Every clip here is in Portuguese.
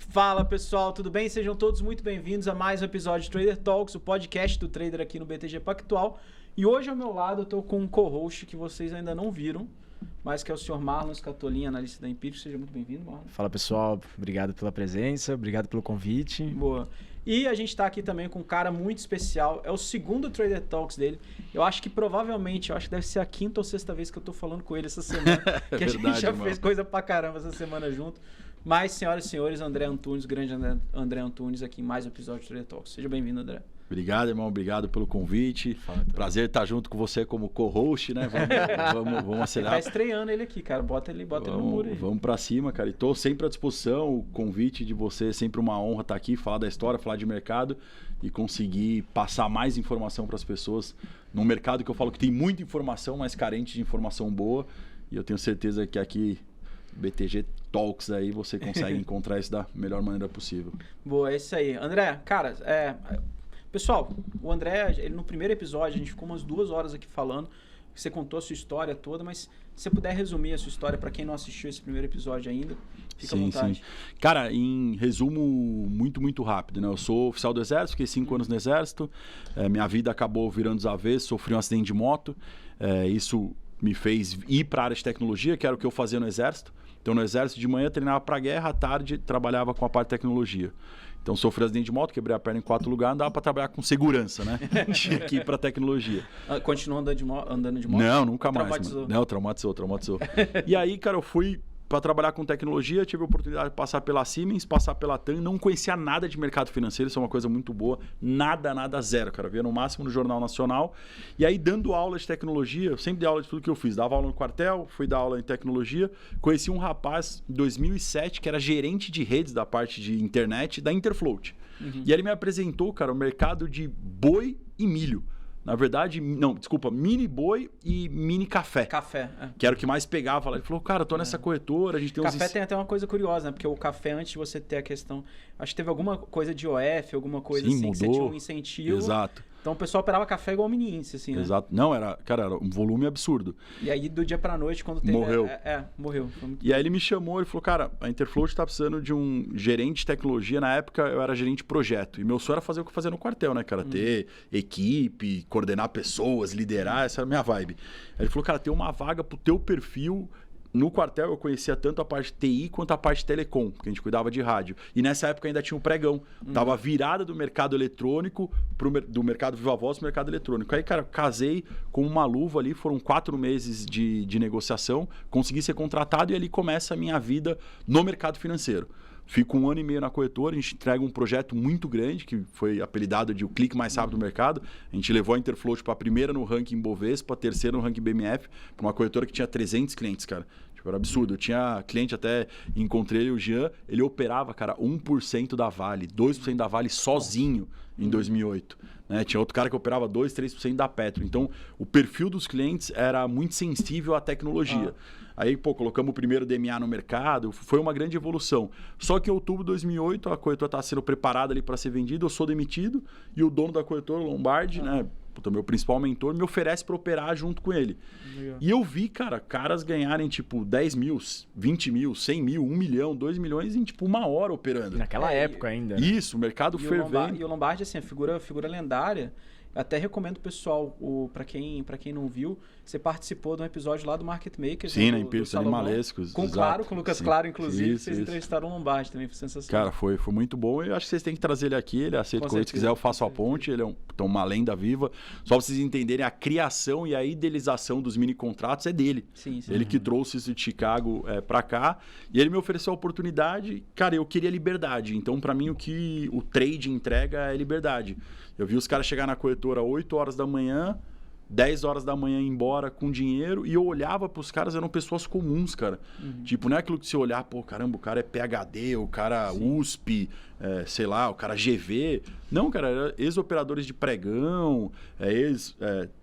Fala pessoal, tudo bem? Sejam todos muito bem-vindos a mais um episódio de Trader Talks, o podcast do trader aqui no BTG Pactual. E hoje ao meu lado eu tô com um co-host que vocês ainda não viram, mas que é o senhor Marlon Scatolin, analista da Empiric. Seja muito bem-vindo, Marlon. Fala pessoal, obrigado pela presença, obrigado pelo convite. Boa. E a gente tá aqui também com um cara muito especial, é o segundo Trader Talks dele. Eu acho que provavelmente, deve ser a quinta ou sexta vez que eu tô falando com ele essa semana, que a gente já fez coisa pra caramba essa semana junto. Mas, senhoras e senhores, André Antunes, grande André Antunes, aqui em mais um episódio do Trader Talks. Seja bem-vindo, André. Obrigado, irmão. Obrigado pelo convite. Prazer estar junto com você como co-host, né? Vamos acelerar. Tá estreando ele aqui, cara. Bota ele no muro aí. Vamos pra cima, cara. E tô sempre à disposição. O convite de você é sempre uma honra estar aqui, falar da história, falar de mercado e conseguir passar mais informação para as pessoas num mercado que eu falo que tem muita informação, mas carente de informação boa. E eu tenho certeza que aqui BTG Talks aí você consegue encontrar isso da melhor maneira possível. Boa, é isso aí. André, cara, pessoal, o André, ele no primeiro episódio, a gente ficou umas 2 horas aqui falando, você contou a sua história toda, mas se você puder resumir a sua história para quem não assistiu esse primeiro episódio ainda, fica à vontade. Sim. Cara, em resumo muito rápido, né? Eu sou oficial do Exército, fiquei 5 anos no Exército, minha vida acabou virando dos avessos, sofri um acidente de moto, isso me fez ir para a área de tecnologia, que era o que eu fazia no Exército. Então, no Exército, de manhã, treinava para guerra, à tarde, trabalhava com a parte de tecnologia. Então, sofri acidente de moto, quebrei a perna em 4 lugares, não dava para trabalhar com segurança, né? Tinha que ir para tecnologia. Continuou andando de moto? Não, nunca mais. Traumatizou? Não, traumatizou. E aí, cara, eu fui para trabalhar com tecnologia, tive a oportunidade de passar pela Siemens, passar pela TAM, não conhecia nada de mercado financeiro, isso é uma coisa muito boa, nada, zero, cara, via no máximo no Jornal Nacional, e aí dando aula de tecnologia, eu sempre dei aula de tudo que eu fiz, dava aula no quartel, fui dar aula em tecnologia, conheci um rapaz em 2007 que era gerente de redes da parte de internet da Interfloat, e ele me apresentou, cara, o mercado de boi e milho. Na verdade, mini boi e mini café. Café, que era o que mais pegava lá. Ele falou, cara, eu tô nessa corretora, a gente tem uns... Café tem até uma coisa curiosa, né? Porque o café, antes de você ter a questão... Acho que teve alguma coisa de OF, alguma coisa assim, mudou. que você tinha um incentivo. Exato. Então o pessoal operava café igual mini índice, assim, né? Exato. Não, era um volume absurdo. E aí, do dia pra noite, quando teve... Morreu. Morreu. E aí ele me chamou, ele falou, cara, a Interfloat tá precisando de um gerente de tecnologia. Na época, eu era gerente de projeto. E meu sonho era fazer o que eu fazia no quartel, né, cara? Ter equipe, coordenar pessoas, liderar, essa era a minha vibe. Aí ele falou, cara, tem uma vaga pro teu perfil... No quartel eu conhecia tanto a parte de TI quanto a parte de telecom, porque a gente cuidava de rádio. E nessa época ainda tinha um pregão. Tava virada do mercado eletrônico, do mercado Viva Voz pro mercado eletrônico. Aí, cara, casei com uma luva ali, foram 4 meses de negociação, consegui ser contratado e ali começa a minha vida no mercado financeiro. Fico 1 ano e meio na corretora, a gente entrega um projeto muito grande, que foi apelidado de o clique mais rápido do mercado. A gente levou a Interfloat para a primeira no ranking Bovespa, a terceira no ranking BMF, para uma corretora que tinha 300 clientes, cara. Tipo, era absurdo. Eu tinha cliente, até encontrei ele, o Jean, ele operava, cara, 1% da Vale, 2% da Vale sozinho em 2008. Né? Tinha outro cara que operava 2%, 3% da Petro. Então, o perfil dos clientes era muito sensível à tecnologia. Aí, colocamos o primeiro DMA no mercado, foi uma grande evolução. Só que em outubro de 2008, a corretora estava sendo preparada ali para ser vendida, eu sou demitido, e o dono da corretora, Lombardi, né, meu principal mentor, me oferece para operar junto com ele. Legal. E eu vi, cara, caras ganharem tipo 10 mil, 20 mil, 100 mil, 1 milhão, 2 milhões em tipo 1 hora operando. Naquela época ainda. Né? Isso, o mercado fervendo. E o Lombardi, assim, figura lendária. Eu até recomendo, pessoal, para quem não viu, você participou de um episódio lá do Market Makers. Sim, na Empiric Animalescos. Com o Lucas Claro, inclusive, vocês entrevistaram o Lombardi também, foi sensacional. Cara, foi muito bom e eu acho que vocês têm que trazer ele aqui, ele aceita o convite, se quiser eu faço a ponte, ele é uma lenda viva. Só pra vocês entenderem, a criação e a idealização dos mini contratos é dele. Sim. Ele que trouxe isso de Chicago para cá e ele me ofereceu a oportunidade, cara, eu queria liberdade, então para mim o que o trade entrega é liberdade. Eu vi os caras chegar na corretora 8 horas da manhã, 10 horas da manhã ir embora com dinheiro e eu olhava pros caras, eram pessoas comuns, cara. Tipo, não é aquilo que você olhar, pô, caramba, o cara é PhD, o cara USP, sei lá, o cara GV. Não, cara, era ex-operadores de pregão,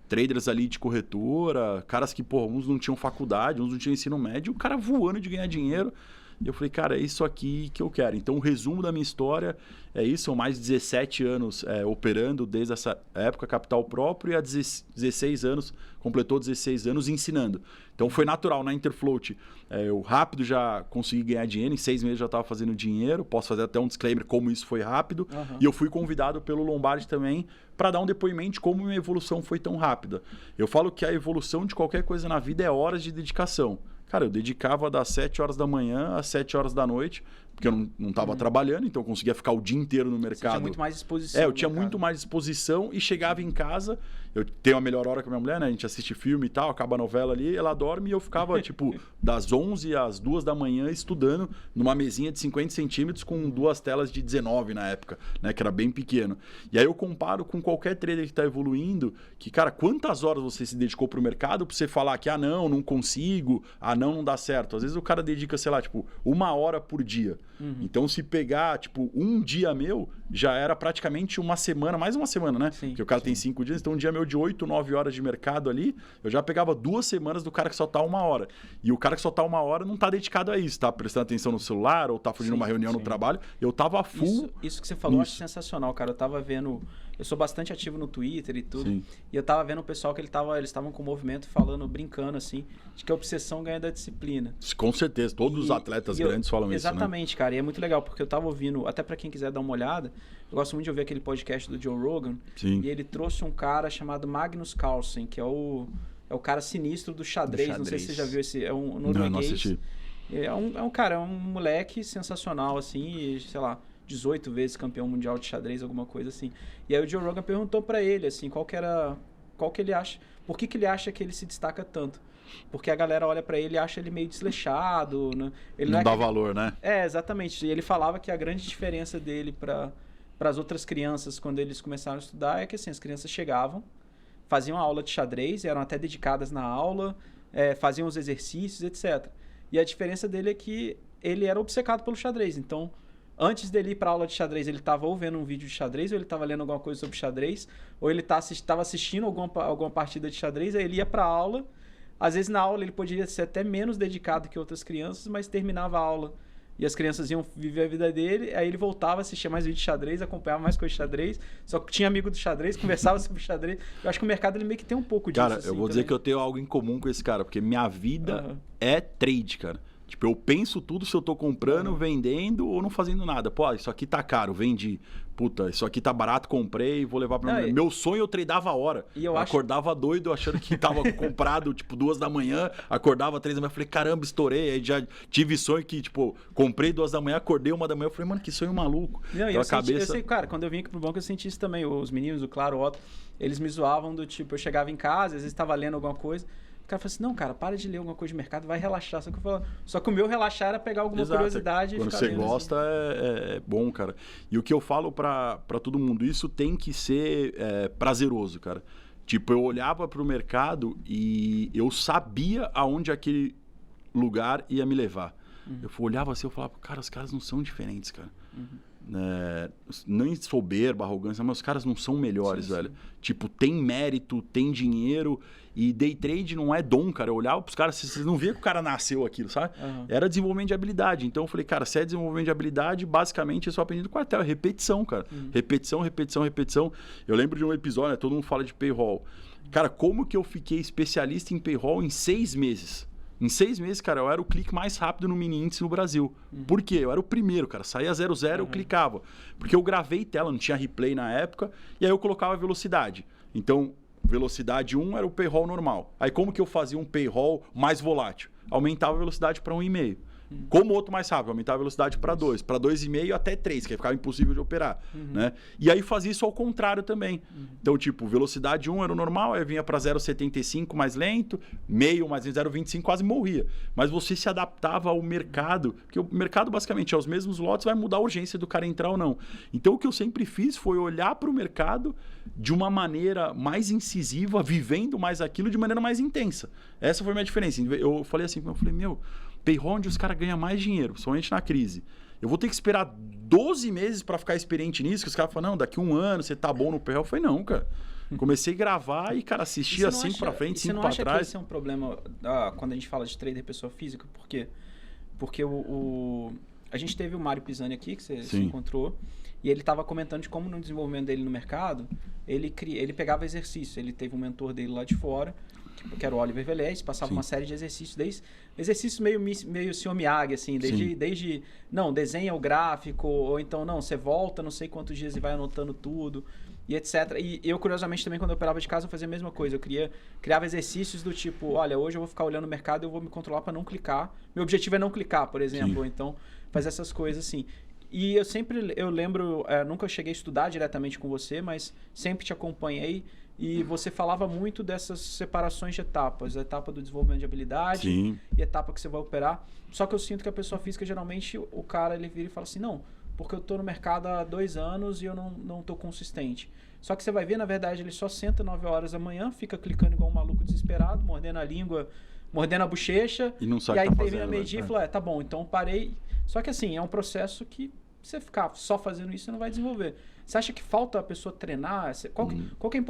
traders ali de corretora, caras que, pô, uns não tinham faculdade, uns não tinham ensino médio, o cara voando de ganhar dinheiro. E eu falei, cara, é isso aqui que eu quero. Então, o resumo da minha história é isso. São mais de 17 anos operando desde essa época, capital próprio, e há 16 anos, completou 16 anos ensinando. Então, foi natural na Interfloat. Eu rápido já consegui ganhar dinheiro. Em 6 meses já estava fazendo dinheiro. Posso fazer até um disclaimer como isso foi rápido. E eu fui convidado pelo Lombardi também para dar um depoimento de como minha evolução foi tão rápida. Eu falo que a evolução de qualquer coisa na vida é horas de dedicação. Cara, eu dedicava das 7 horas da manhã às 7 horas da noite, porque eu não estava trabalhando, então eu conseguia ficar o dia inteiro no mercado. Você tinha muito mais disposição. Eu tinha muito mais disposição e chegava em casa, eu tenho a melhor hora com a minha mulher, né? A gente assiste filme e tal, acaba a novela ali, ela dorme e eu ficava, tipo, das 11 às 2 da manhã estudando numa mesinha de 50 centímetros com 2 telas de 19 na época, né? Que era bem pequeno. E aí eu comparo com qualquer trader que está evoluindo, que, cara, quantas horas você se dedicou pro mercado pra você falar que, não consigo, não dá certo. Às vezes o cara dedica, sei lá, tipo, 1 hora por dia. Então, se pegar, tipo, um dia meu, já era praticamente uma semana, mais uma semana, né? Porque o cara tem 5 dias, então um dia meu de 8, 9 horas de mercado ali, eu já pegava 2 semanas do cara que só tá 1 hora. E o cara que só tá 1 hora não tá dedicado a isso, tá prestando atenção no celular ou tá fugindo uma reunião no trabalho. Eu tava full. Isso que você falou, eu acho sensacional, cara. Eu tava vendo. Eu sou bastante ativo no Twitter e tudo. E eu tava vendo o pessoal que eles estavam com o movimento falando, brincando, assim, de que a obsessão ganha da disciplina. Com certeza, todos os atletas grandes falam isso, né? Exatamente, cara. E é muito legal, porque eu tava ouvindo, até pra quem quiser dar uma olhada, eu gosto muito de ouvir aquele podcast do Joe Rogan. E ele trouxe um cara chamado Magnus Carlsen, que é o cara sinistro do xadrez. Não sei se você já viu esse. É um norueguês. Não assisti. É um cara, é um moleque sensacional, assim, e, sei lá, 18 vezes campeão mundial de xadrez, alguma coisa assim. E aí o Joe Rogan perguntou pra ele, assim, qual que ele acha, por que ele acha que ele se destaca tanto? Porque a galera olha pra ele e acha ele meio desleixado, né? Ele não dá valor, né? Exatamente. E ele falava que a grande diferença dele para as outras crianças, quando eles começaram a estudar, é que assim, as crianças chegavam, faziam a aula de xadrez, eram até dedicadas na aula, faziam os exercícios, etc. E a diferença dele é que ele era obcecado pelo xadrez. Então, antes dele ir para aula de xadrez, ele estava ou vendo um vídeo de xadrez, ou ele estava lendo alguma coisa sobre xadrez, ou ele estava assistindo alguma partida de xadrez, aí ele ia para a aula. Às vezes na aula ele poderia ser até menos dedicado que outras crianças, mas terminava a aula e as crianças iam viver a vida dele, aí ele voltava, assistia mais vídeo de xadrez, acompanhava mais coisa de xadrez, só que tinha amigo do xadrez, conversava sobre xadrez. Eu acho que o mercado ele meio que tem um pouco disso. Cara, eu vou dizer que eu tenho algo em comum com esse cara, porque minha vida é trade, cara. Tipo, eu penso tudo se eu tô comprando, vendendo ou não fazendo nada. Pô, isso aqui tá caro, vendi. Puta, isso aqui tá barato, comprei, vou levar pra meu sonho. Eu tradava a hora. E eu acordava doido, achando que tava comprado, tipo, 2 da manhã, acordava 3 da manhã, falei, caramba, estourei. Aí já tive sonho que, tipo, comprei 2 da manhã, acordei 1 da manhã, eu falei, mano, que sonho maluco. Não, eu sei, cara, quando eu vim aqui pro banco, eu senti isso também. Os meninos, o Claro, o Otto, eles me zoavam do tipo, eu chegava em casa, às vezes tava lendo alguma coisa. O cara falou assim, não, cara, para de ler alguma coisa de mercado, vai relaxar. Só que o meu relaxar era pegar alguma curiosidade. Quando você gosta, é bom, cara. E o que eu falo pra todo mundo, isso tem que ser prazeroso, cara. Tipo, eu olhava pro mercado e eu sabia aonde aquele lugar ia me levar. Eu olhava assim, eu falava, cara, os caras não são diferentes, cara. Nem soberba, arrogância, mas os caras não são melhores, velho. Tipo, tem mérito, tem dinheiro. E day trade não é dom, cara. Eu olhava pros caras, vocês não via que o cara nasceu aquilo, sabe? Era desenvolvimento de habilidade. Então eu falei, cara, se é desenvolvimento de habilidade, basicamente eu só aprendi no quartel. É repetição, cara. Repetição, repetição, repetição. Eu lembro de um episódio, né? Todo mundo fala de payroll. Cara, como que eu fiquei especialista em payroll em 6 meses? Em 6 meses, cara, eu era o clique mais rápido no mini índice no Brasil. Por quê? Eu era o primeiro, cara. Saía 0,0, eu clicava. Porque eu gravei tela, não tinha replay na época, e aí eu colocava velocidade. Então, velocidade 1 era o payroll normal. Aí como que eu fazia um payroll mais volátil? Aumentava a velocidade para 1,5. Como o outro mais rápido, aumentava a velocidade para 2, para 2,5 até 3, que aí ficava impossível de operar, né? E aí fazia isso ao contrário também. Então, tipo, velocidade 1 era o normal, aí vinha para 0,75 mais lento, meio mais 0,25 quase morria. Mas você se adaptava ao mercado, porque o mercado basicamente é os mesmos lotes, vai mudar a urgência do cara entrar ou não. Então, o que eu sempre fiz foi olhar para o mercado de uma maneira mais incisiva, vivendo mais aquilo de maneira mais intensa. Essa foi a minha diferença. Eu falei assim, payroll onde os caras ganham mais dinheiro, somente na crise. Eu vou ter que esperar 12 meses para ficar experiente nisso, que os caras falam, não, daqui 1 ano você tá bom no payroll. Eu falei, não, cara. Comecei a gravar e, cara, assistia 5 para frente, 5 para trás. Você não acha que esse é um problema quando a gente fala de trader pessoa física? Porque Porque a gente teve o Mário Pisani aqui, que você se encontrou, e ele estava comentando de como no desenvolvimento dele no mercado, ele pegava exercícios. Ele teve um mentor dele lá de fora, que era o Oliver Velez, passava uma série de exercícios, exercícios meio Sr. Miyagi, assim, desde não, desenha o gráfico, ou então, não, você volta não sei quantos dias e vai anotando tudo, e etc. E eu, curiosamente, também, quando eu operava de casa, eu fazia a mesma coisa. Eu criava exercícios do tipo, olha, hoje eu vou ficar olhando o mercado e eu vou me controlar para não clicar. Meu objetivo é não clicar, por exemplo, ou então fazer essas coisas assim. E eu lembro, nunca cheguei a estudar diretamente com você, mas sempre te acompanhei. E você falava muito dessas separações de etapas. A etapa do desenvolvimento de habilidade e a etapa que você vai operar. Só que eu sinto que a pessoa física, geralmente, o cara ele vira e fala assim, não, porque eu estou no mercado há 2 anos e eu não estou consistente. Só que você vai ver, na verdade, ele só senta 9 horas da manhã, fica clicando igual um maluco desesperado, mordendo a língua, mordendo a bochecha. E não sabe e aí o que tá termina fazendo, meio-dia e fala, tá bom, então parei. Só que assim, é um processo que você ficar só fazendo isso, você não vai desenvolver. Você acha que falta a pessoa treinar? Qual que é a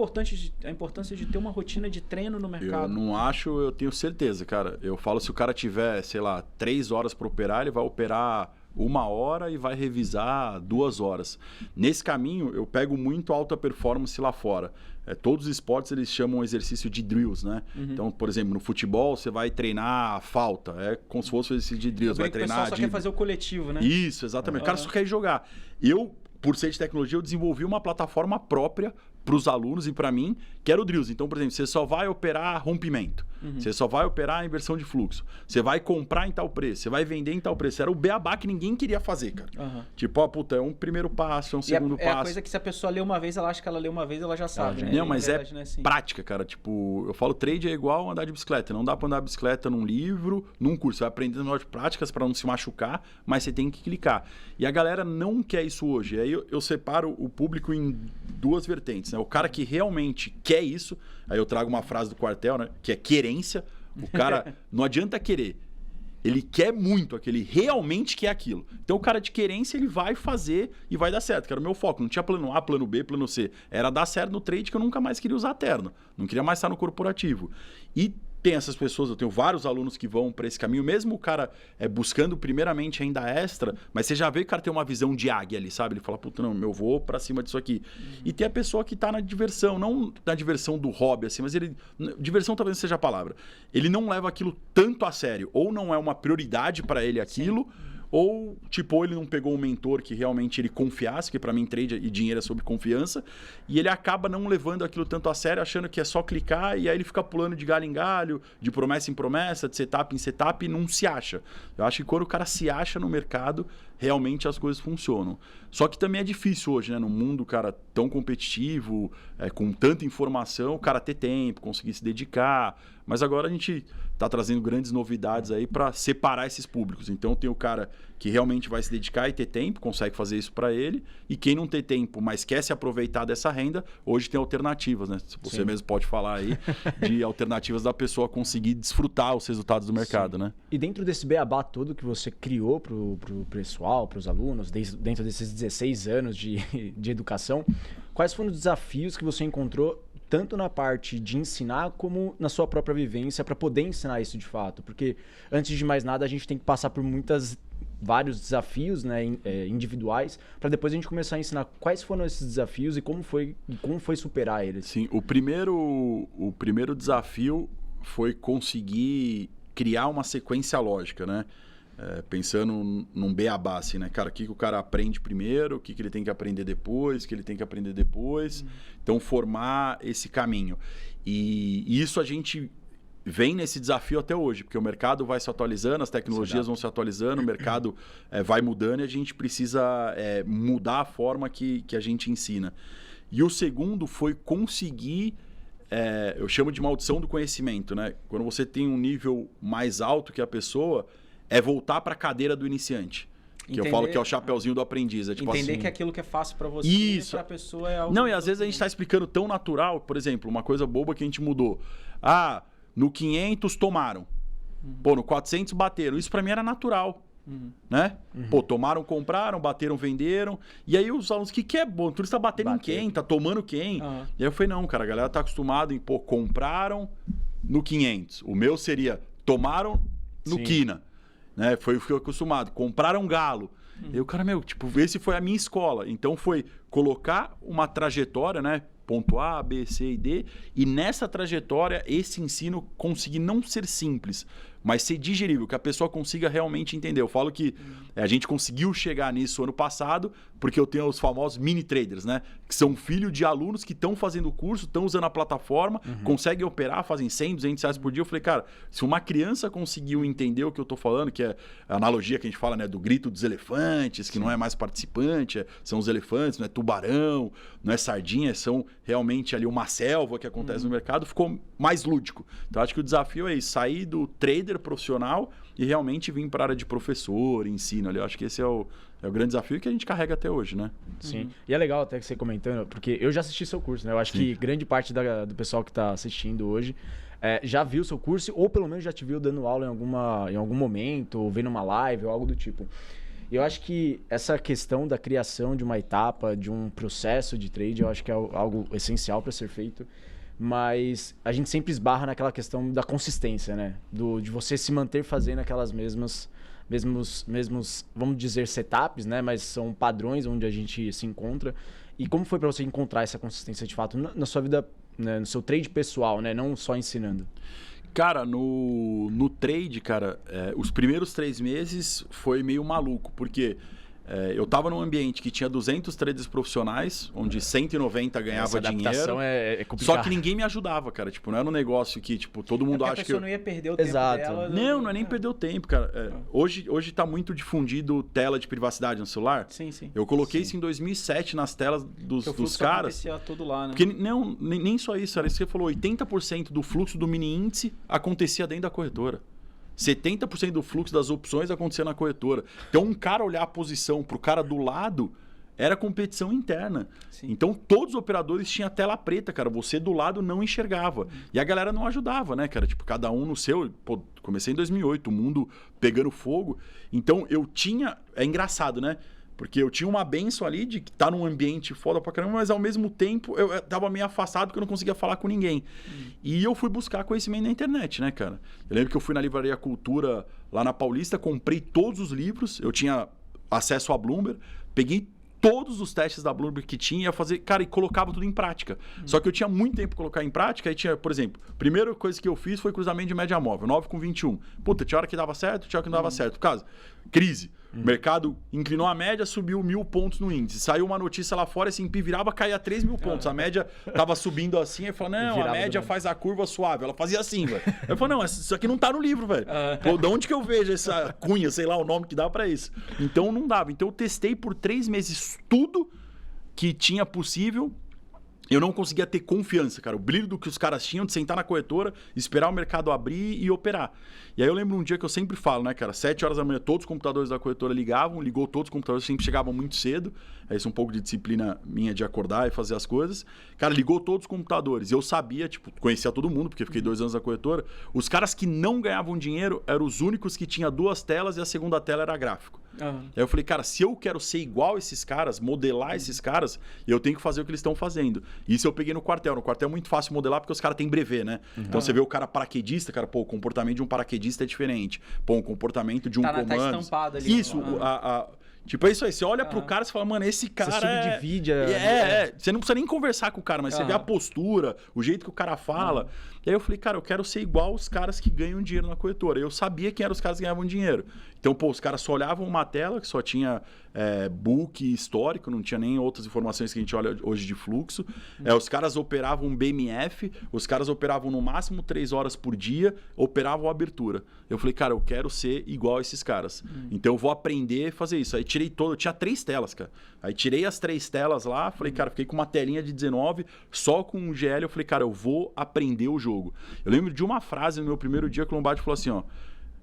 importância de ter uma rotina de treino no mercado? Eu não acho, eu tenho certeza, cara. Eu falo, se o cara tiver, sei lá, 3 horas para operar, ele vai operar 1 hora e vai revisar 2 horas. Nesse caminho, eu pego muito alta performance lá fora. Todos os esportes, eles chamam exercício de drills, né? Então, por exemplo, no futebol, você vai treinar a falta. É como se fosse um exercício de drills. Vai treinar o pessoal só quer fazer o coletivo, né? Isso, exatamente. O cara só quer jogar. Por ser de tecnologia, eu desenvolvi uma plataforma própria para os alunos e para mim, que era o Drills. Então, por exemplo, você só vai operar rompimento, você só vai operar inversão de fluxo, você vai comprar em tal preço, você vai vender em tal preço. Era o beabá que ninguém queria fazer, cara. Tipo, puta, é um primeiro passo, é um segundo passo. É a coisa que se a pessoa lê uma vez, ela acha que ela lê uma vez, ela já sabe, né? Não, mas verdade, assim. Prática, cara. Tipo, eu falo, trade é igual andar de bicicleta. Não dá para andar de bicicleta num livro, num curso. Você vai aprendendo as práticas para não se machucar, mas você tem que clicar. E a galera não quer isso hoje. Aí eu separo o público em 2 vertentes, né? O cara que realmente quer isso, aí eu trago uma frase do quartel, né? Que é querência. O cara não adianta querer. Ele quer muito aquilo, ele realmente quer aquilo. Então o cara de querência, ele vai fazer e vai dar certo, que era o meu foco. Não tinha plano A, plano B, plano C. Era dar certo no trade, que eu nunca mais queria usar terno. Não queria mais estar no corporativo. E tem essas pessoas, eu tenho vários alunos que vão para esse caminho, mesmo o cara buscando primeiramente ainda extra, mas você já vê que o cara tem uma visão de águia ali, sabe? Ele fala, puta, não, eu vou para cima disso aqui. E tem a pessoa que tá na diversão, não na diversão do hobby, assim, mas diversão talvez não seja a palavra. Ele não leva aquilo tanto a sério, ou não é uma prioridade para ele aquilo, ou tipo, ele não pegou um mentor que realmente ele confiasse, porque para mim trade e dinheiro é sobre confiança, e ele acaba não levando aquilo tanto a sério, achando que é só clicar, e aí ele fica pulando de galho em galho, de promessa em promessa, de setup em setup, e não se acha. Eu acho que quando o cara se acha no mercado, realmente as coisas funcionam. Só que também é difícil hoje, né? No mundo, cara, tão competitivo, com tanta informação, o cara ter tempo, conseguir se dedicar. Mas agora a gente está trazendo grandes novidades aí para separar esses públicos. Então tem o cara que realmente vai se dedicar e ter tempo, consegue fazer isso para ele. E quem não tem tempo, mas quer se aproveitar dessa renda, hoje tem alternativas, né? Você mesmo pode falar aí de alternativas da pessoa conseguir desfrutar os resultados do mercado, né? E dentro desse beabá todo que você criou para o pessoal, para os alunos, dentro desses 16 anos de educação, quais foram os desafios que você encontrou tanto na parte de ensinar como na sua própria vivência para poder ensinar isso de fato? Porque antes de mais nada a gente tem que passar por vários desafios, né, individuais, para depois a gente começar a ensinar quais foram esses desafios e como foi superar eles. Sim, o primeiro desafio foi conseguir criar uma sequência lógica, né? Pensando num beabá, assim, né? Cara, o que o cara aprende primeiro, o que ele tem que aprender depois, o que ele tem que aprender depois. Então, formar esse caminho. E isso a gente vem nesse desafio até hoje, porque o mercado vai se atualizando, as tecnologias vão se atualizando, o mercado vai mudando e a gente precisa mudar a forma que a gente ensina. E o segundo foi conseguir... eu chamo de maldição do conhecimento, né? Quando você tem um nível mais alto que a pessoa... é voltar para a cadeira do iniciante. Que eu falo que é o chapeuzinho do aprendiz. É tipo entender assim, que aquilo que é fácil para você, para a pessoa é algo... Não, e às vezes a gente está explicando tão natural, por exemplo, uma coisa boba que a gente mudou. No 500 tomaram. Pô, no 400 bateram. Isso para mim era natural. Né? Pô, tomaram, compraram, bateram, venderam. E aí os alunos, que é bom? Tu está batendo em quem? Tá tomando quem? E aí eu falei, não, cara, a galera tá acostumada em, compraram no 500. O meu seria, tomaram no quina. né? Foi o que eu acostumado. Comprar um galo. E o cara, tipo, esse foi a minha escola. Então foi colocar uma trajetória, né? Ponto A, B, C e D. E nessa trajetória, esse ensino conseguir não ser simples, mas ser digerível, que a pessoa consiga realmente entender. Eu falo que a gente conseguiu chegar nisso ano passado, porque eu tenho os famosos mini traders, né? Que são filhos de alunos que estão fazendo o curso, estão usando a plataforma, conseguem operar, fazem 100, 200 reais por dia. Eu falei, cara, se uma criança conseguiu entender o que eu tô falando, que é a analogia que a gente fala, né? Do grito dos elefantes, que não é mais participante, são os elefantes, não é tubarão, não é sardinha, são realmente ali uma selva que acontece no mercado, ficou mais lúdico. Então, acho que o desafio é isso, sair do trader profissional e realmente vir para a área de professor, ensino ali. Eu acho que esse é o grande desafio que a gente carrega até hoje, né? Sim. E é legal até que você comentando, porque eu já assisti seu curso, né? Eu acho que grande parte do pessoal que está assistindo hoje já viu seu curso, ou pelo menos já te viu dando aula em algum momento, ou vendo uma live, ou algo do tipo. Eu acho que essa questão da criação de uma etapa, de um processo de trade, eu acho que é algo essencial para ser feito. Mas a gente sempre esbarra naquela questão da consistência, né? De você se manter fazendo aquelas mesmos, vamos dizer, setups, né? Mas são padrões onde a gente se encontra. E como foi para você encontrar essa consistência de fato na sua vida, né? No seu trade pessoal, né? Não só ensinando. Cara, no trade, cara, os primeiros 3 meses foi meio maluco, porque eu tava num ambiente que tinha 200 traders profissionais, onde 190 ganhava dinheiro. É complicado. Só que ninguém me ajudava, cara. Tipo, não era um negócio que, tipo, todo mundo acha que... a pessoa não ia perder o tempo dela. Não é nem perder o tempo, cara. Hoje tá muito difundido tela de privacidade no celular. Sim, sim. Eu coloquei isso em 2007 nas telas dos caras. Acontecia tudo lá, né? Porque nem só isso, era isso que você falou. 80% do fluxo do mini índice acontecia dentro da corretora. 70% do fluxo das opções acontecia na corretora. Então, um cara olhar a posição pro cara do lado era competição interna. Sim. Então, todos os operadores tinham tela preta, cara. Você do lado não enxergava. E a galera não ajudava, né, cara? Tipo, cada um no seu... Pô, comecei em 2008, o mundo pegando fogo. Então, eu tinha... É engraçado, né? Porque eu tinha uma benção ali de estar num ambiente foda pra caramba, mas ao mesmo tempo eu tava meio afastado porque eu não conseguia falar com ninguém. E eu fui buscar conhecimento na internet, né, cara? Eu lembro que eu fui na Livraria Cultura lá na Paulista, comprei todos os livros, eu tinha acesso a Bloomberg, peguei todos os testes da Bloomberg que tinha, ia fazer, cara, e colocava tudo em prática. Só que eu tinha muito tempo pra colocar em prática, aí tinha, por exemplo, a primeira coisa que eu fiz foi cruzamento de média móvel, 9 com 21. Puta, tinha hora que dava certo, tinha hora que não dava certo. Por causa, crise. O mercado inclinou a média, subiu 1.000 pontos no índice. Saiu uma notícia lá fora, S&P virava, caía 3.000 pontos. A média tava subindo assim, aí falou, não, a média faz a curva suave. Ela fazia assim, velho. Eu falei, não, isso aqui não tá no livro, velho. Pô, de onde que eu vejo essa cunha, sei lá, o nome que dá pra isso? Então não dava. Então eu testei por 3 meses tudo que tinha possível. Eu não conseguia ter confiança, cara. O brilho do que os caras tinham de sentar na corretora, esperar o mercado abrir e operar. E aí eu lembro um dia que eu sempre falo, né, cara? 7 horas da manhã, todos os computadores da corretora ligou todos os computadores, sempre chegavam muito cedo. Isso é um pouco de disciplina minha de acordar e fazer as coisas. Cara, ligou todos os computadores. E eu sabia, tipo, conhecia todo mundo, porque fiquei 2 anos na corretora. Os caras que não ganhavam dinheiro eram os únicos que tinham 2 telas e a segunda tela era gráfico. Aí eu falei, cara, se eu quero ser igual a esses caras, modelar esses caras, eu tenho que fazer o que eles estão fazendo. Isso eu peguei no quartel. No quartel é muito fácil modelar porque os caras têm brevet, né? Então você vê o cara paraquedista, cara, pô, o comportamento de um paraquedista é diferente. Pô, o comportamento de um comando. Tá estampado ali. Isso, tipo, é isso aí. Você olha pro cara e fala, mano, esse cara. Você subdivide. Você não precisa nem conversar com o cara, mas você vê a postura, o jeito que o cara fala. E aí eu falei, cara, eu quero ser igual os caras que ganham dinheiro na corretora. Eu sabia quem eram os caras que ganhavam dinheiro. Então, pô, os caras só olhavam uma tela que só tinha book histórico, não tinha nem outras informações que a gente olha hoje de fluxo. Os caras operavam BMF, os caras operavam no máximo 3 horas por dia, operavam abertura. Eu falei, cara, eu quero ser igual a esses caras. Então eu vou aprender a fazer isso. Aí tirei eu tinha 3 telas, cara. Aí tirei as 3 telas lá, falei, cara, fiquei com uma telinha de 19, só com um GL, eu falei, cara, eu vou aprender o jogo. Eu lembro de uma frase no meu primeiro dia que o Lombardi falou assim, ó,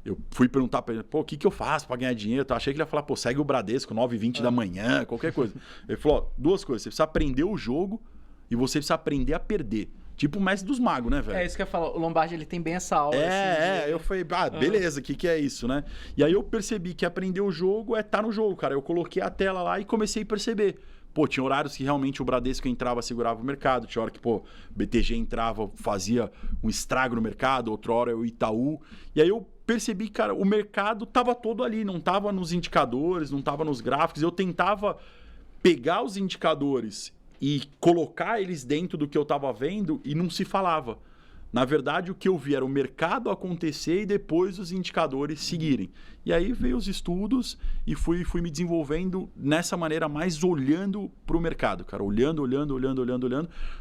eu fui perguntar pra ele, pô, o que eu faço pra ganhar dinheiro? Eu achei que ele ia falar, pô, segue o Bradesco, 9h20 da manhã, qualquer coisa. Ele falou, ó, 2 coisas, você precisa aprender o jogo e você precisa aprender a perder. Tipo o mestre dos magos, né, velho? É isso que eu ia falar. O Lombardi, ele tem bem essa aula. Eu falei, beleza, o que é isso, né? E aí eu percebi que aprender o jogo é estar no jogo, cara. Eu coloquei a tela lá e comecei a perceber. Pô, tinha horários que realmente o Bradesco entrava, segurava o mercado. Tinha hora que, pô, BTG entrava, fazia um estrago no mercado. Outra hora o Itaú. E aí eu percebi que, cara, o mercado tava todo ali, não tava nos indicadores, não tava nos gráficos. Eu tentava pegar os indicadores e colocar eles dentro do que eu tava vendo e não se falava. Na verdade, o que eu vi era o mercado acontecer e depois os indicadores seguirem. E aí veio os estudos e fui me desenvolvendo nessa maneira, mais olhando para o mercado, cara. Olhando.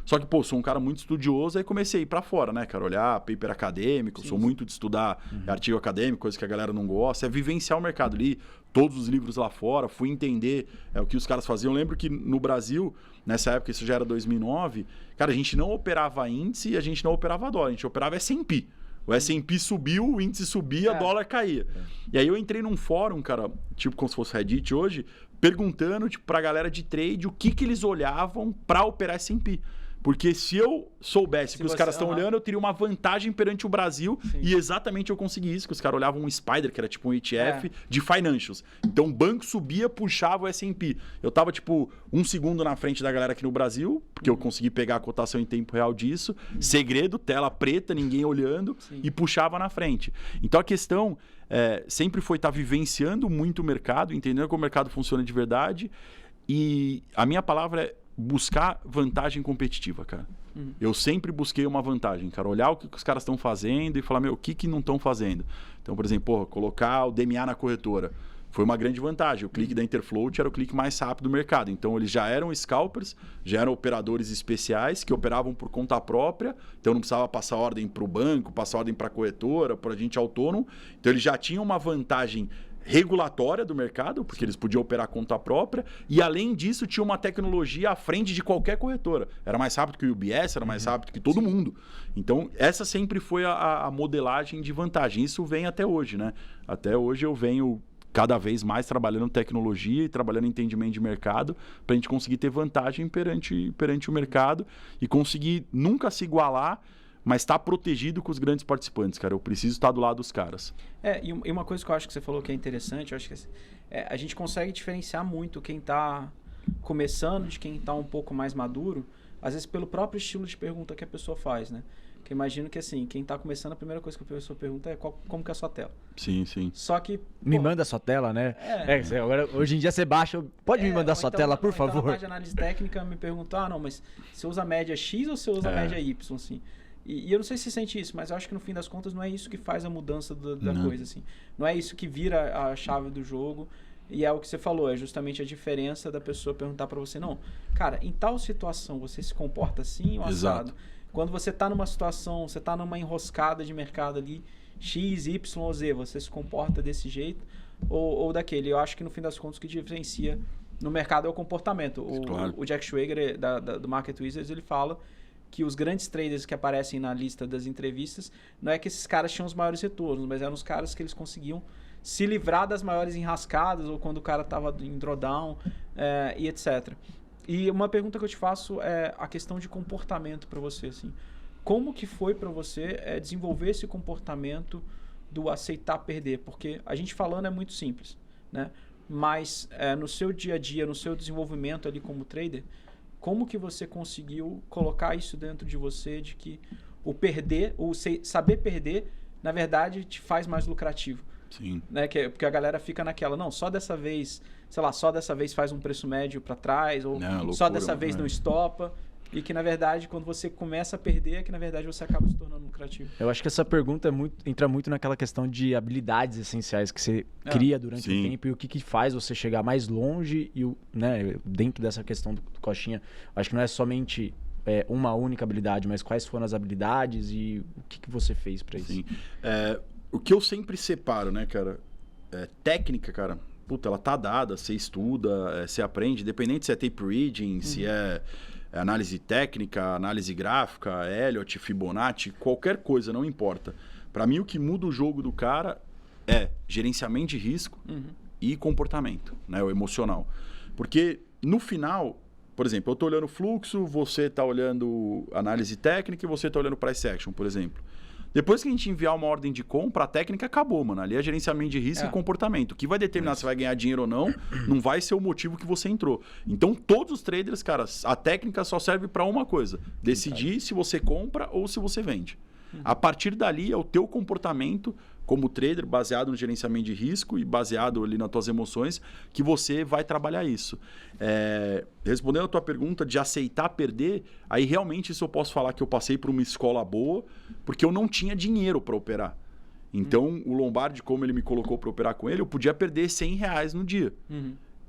Só que, pô, sou um cara muito estudioso, aí comecei a ir para fora, né, cara? Olhar paper acadêmico, sou muito de estudar artigo acadêmico, coisa que a galera não gosta. É vivenciar o mercado. Li todos os livros lá fora, fui entender o que os caras faziam. Eu lembro que no Brasil, nessa época, isso já era 2009, cara, a gente não operava índice e a gente não operava dólar, a gente operava S&P. O S&P subiu, o índice subia, dólar caía. E aí eu entrei num fórum, cara, tipo como se fosse Reddit hoje, perguntando tipo, pra galera de trade o que eles olhavam pra operar S&P. Porque se eu soubesse que os caras estão olhando, eu teria uma vantagem perante o Brasil. Sim. E exatamente eu consegui isso, que os caras olhavam um Spider, que era tipo um ETF de financials. Então o banco subia, puxava o S&P. Eu tava tipo 1 segundo na frente da galera aqui no Brasil, porque eu consegui pegar a cotação em tempo real disso. Segredo, tela preta, ninguém olhando, e puxava na frente. Então a questão sempre foi estar vivenciando muito o mercado, entendendo como o mercado funciona de verdade. E a minha palavra é buscar vantagem competitiva, cara. Eu sempre busquei uma vantagem, cara. Olhar o que os caras estão fazendo e falar, meu, o que não estão fazendo? Então, por exemplo, colocar o DMA na corretora. Foi uma grande vantagem. O clique da Interfloat era o clique mais rápido do mercado. Então, eles já eram scalpers, já eram operadores especiais que operavam por conta própria. Então, não precisava passar ordem para o banco, passar ordem para a corretora, para a gente autônomo. Então, eles já tinham uma vantagem regulatória do mercado, porque eles podiam operar conta própria, e além disso tinha uma tecnologia à frente de qualquer corretora. Era mais rápido que o UBS, era mais rápido que todo mundo. Então, essa sempre foi a modelagem de vantagem. Isso vem até hoje, né? Até hoje eu venho cada vez mais trabalhando tecnologia e trabalhando entendimento de mercado para a gente conseguir ter vantagem perante o mercado e conseguir nunca se igualar, mas está protegido com os grandes participantes, cara. Eu preciso estar do lado dos caras. E uma coisa que eu acho que você falou que é interessante, eu acho que a gente consegue diferenciar muito quem está começando de quem está um pouco mais maduro, às vezes pelo próprio estilo de pergunta que a pessoa faz, né? Porque imagino que assim, quem está começando, a primeira coisa que a pessoa pergunta é como que é a sua tela. Sim, sim. Só que... Me manda a sua tela, né? Agora, hoje em dia você baixa, pode me mandar a sua tela, por favor? Então, na parte de análise técnica, me perguntar, não, mas você usa a média X ou você usa a média Y, assim? E eu não sei se você sente isso, mas eu acho que no fim das contas não é isso que faz a mudança da coisa, assim. Não é isso que vira a chave do jogo. E é o que você falou, é justamente a diferença da pessoa perguntar pra você, não, cara, em tal situação você se comporta assim ou assado? Quando você tá numa situação, você tá numa enroscada de mercado ali, X, Y ou Z, você se comporta desse jeito ou daquele. Eu acho que no fim das contas o que diferencia no mercado é o comportamento. O Jack Schwager, do Market Wizards, ele fala que os grandes traders que aparecem na lista das entrevistas, não é que esses caras tinham os maiores retornos, mas eram os caras que eles conseguiam se livrar das maiores enrascadas, ou quando o cara estava em drawdown, e etc. E uma pergunta que eu te faço é a questão de comportamento para você, assim. Como que foi para você desenvolver esse comportamento do aceitar perder? Porque a gente falando é muito simples, né? Mas no seu dia a dia, no seu desenvolvimento ali como trader, como que você conseguiu colocar isso dentro de você, de que o perder, o saber perder, na verdade, te faz mais lucrativo? Sim. Né? Porque a galera fica naquela, não, só dessa vez, sei lá, só dessa vez faz um preço médio para trás, ou loucura, só dessa vez não estopa. E que, na verdade, quando você começa a perder, é que, na verdade, você acaba se tornando lucrativo. Eu acho que essa pergunta entra muito naquela questão de habilidades essenciais que você cria durante o tempo e o que faz você chegar mais longe e, né, dentro dessa questão do Costinha. Acho que não é somente uma única habilidade, mas quais foram as habilidades e o que você fez para isso. Sim. O que eu sempre separo, né, cara? Técnica, cara, puta, ela tá dada, você estuda, você aprende, independente se é tape reading, se é análise técnica, análise gráfica, Elliott, Fibonacci, qualquer coisa, não importa. Para mim, o que muda o jogo do cara é gerenciamento de risco e comportamento, né, o emocional. Porque, no final, por exemplo, eu estou olhando fluxo, você está olhando análise técnica e você está olhando price action, por exemplo. Depois que a gente enviar uma ordem de compra, a técnica acabou, mano. Ali é gerenciamento de risco e comportamento. O que vai determinar se vai ganhar dinheiro ou não vai ser o motivo que você entrou. Então, todos os traders, cara, a técnica só serve para uma coisa. Decidir se você compra ou se você vende. A partir dali é o teu comportamento como trader, baseado no gerenciamento de risco e baseado ali nas tuas emoções, que você vai trabalhar isso. Respondendo a tua pergunta de aceitar perder, aí realmente isso eu posso falar que eu passei por uma escola boa, porque eu não tinha dinheiro para operar. Então, o Lombardi, como ele me colocou para operar com ele, eu podia perder R$100 no dia.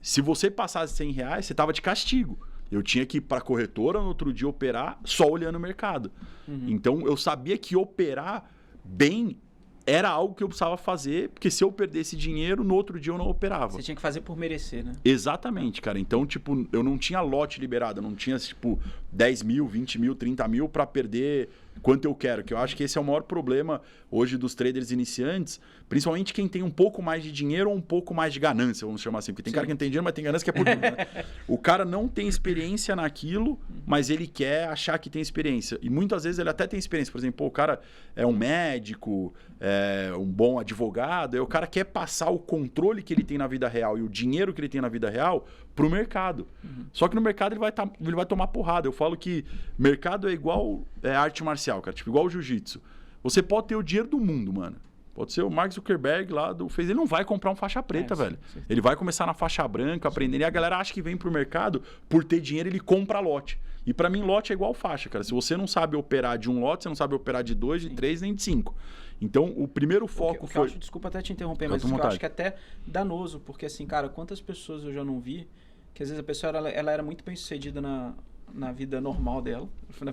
Se você passasse R$100, você estava de castigo. Eu tinha que ir para a corretora no outro dia operar só olhando o mercado. Então, eu sabia que operar bem era algo que eu precisava fazer, porque se eu perdesse dinheiro, no outro dia eu não operava. Você tinha que fazer por merecer, né? Exatamente, cara. Então, tipo, eu não tinha lote liberado, eu não tinha, tipo, 10 mil, 20 mil, 30 mil para perder quanto eu quero. Que eu acho que esse é o maior problema hoje dos traders iniciantes, principalmente quem tem um pouco mais de dinheiro ou um pouco mais de ganância, vamos chamar assim. Porque tem cara que não tem dinheiro, mas tem ganância que é por tudo, né? O cara não tem experiência naquilo, mas ele quer achar que tem experiência. E muitas vezes ele até tem experiência. Por exemplo, pô, o cara é um médico, é um bom advogado, aí o cara quer passar o controle que ele tem na vida real e o dinheiro que ele tem na vida real pro mercado. Só que no mercado ele vai tomar porrada. Eu falo que mercado é igual arte marcial, cara. Tipo, igual o jiu-jitsu. Você pode ter o dinheiro do mundo, mano. Pode ser o Mark Zuckerberg lá do Facebook. Ele não vai comprar um faixa preta, velho. Sim. Ele vai começar na faixa branca, aprender. E a galera acha que vem pro mercado por ter dinheiro, ele compra lote. E pra mim, lote é igual faixa, cara. Se você não sabe operar de um lote, você não sabe operar de 2, de 3, nem de 5. Então, o primeiro foco foi... Desculpa até te interromper, mas eu acho que é até danoso. Porque assim, cara, quantas pessoas eu já não vi que às vezes a pessoa ela era muito bem sucedida na vida normal dela,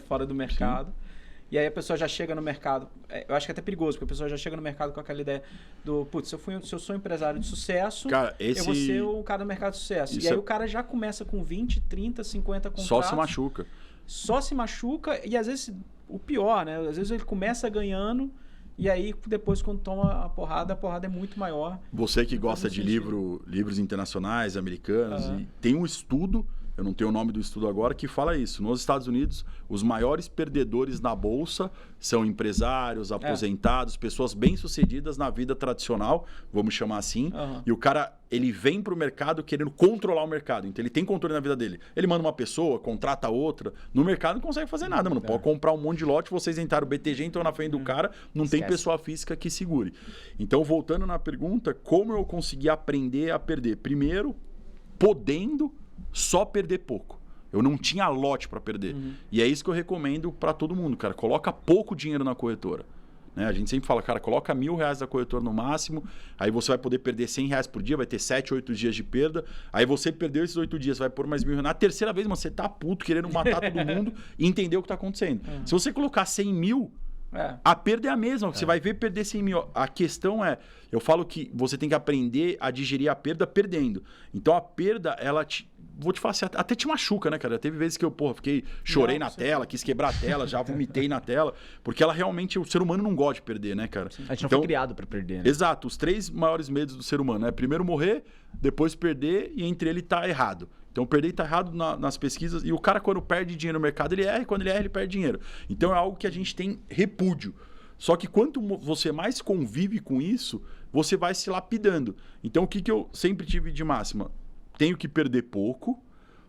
fora do mercado. Sim. E aí a pessoa já chega no mercado, eu acho que é até perigoso, porque a pessoa já chega no mercado com aquela ideia do, putz, se eu sou empresário de sucesso, cara, eu vou ser um cara do mercado de sucesso. E aí o cara já começa com 20, 30, 50 contratos. Só se machuca. Só se machuca e às vezes, o pior, né? Às vezes ele começa ganhando e aí depois quando toma a porrada é muito maior. Você que gosta de livros internacionais, americanos, e tem um estudo... Eu não tenho o nome do estudo agora, que fala isso. Nos Estados Unidos, os maiores perdedores na bolsa são empresários, aposentados, pessoas bem-sucedidas na vida tradicional, vamos chamar assim. E o cara, ele vem para o mercado querendo controlar o mercado. Então, ele tem controle na vida dele. Ele manda uma pessoa, contrata outra. No mercado, não consegue fazer nada, mano. Pode comprar um monte de lote, vocês entraram o BTG, então na frente do cara, não tem pessoa física que segure. Então, voltando na pergunta, como eu consegui aprender a perder? Primeiro, podendo... só perder pouco. Eu não tinha lote para perder. E é isso que eu recomendo para todo mundo, cara. Coloca pouco dinheiro na corretora. Né? A gente sempre fala, cara, coloca R$1.000 na corretora no máximo, aí você vai poder perder R$100 por dia, vai ter 7, 8 dias de perda. Aí você perdeu esses 8 dias, vai pôr mais R$1.000. Na terceira vez, você tá puto, querendo matar todo mundo e entender o que tá acontecendo. Se você colocar 100 mil, a perda é a mesma. Você vai ver perder 100 mil. A questão é, eu falo que você tem que aprender a digerir a perda perdendo. Então a perda, ela vou te falar assim, até te machuca, né, cara? Teve vezes que eu, chorei na tela, quis quebrar a tela, já vomitei na tela, porque ela realmente, o ser humano não gosta de perder, né, cara? A gente não foi criado pra perder, né? Exato, os 3 maiores medos do ser humano, né? Primeiro morrer, depois perder e entre ele tá errado. Então, perder tá errado nas pesquisas. E o cara, quando perde dinheiro no mercado, ele erra. E quando ele erra, ele perde dinheiro. Então, é algo que a gente tem repúdio. Só que quanto você mais convive com isso, você vai se lapidando. Então, o que eu sempre tive de máxima? Tenho que perder pouco.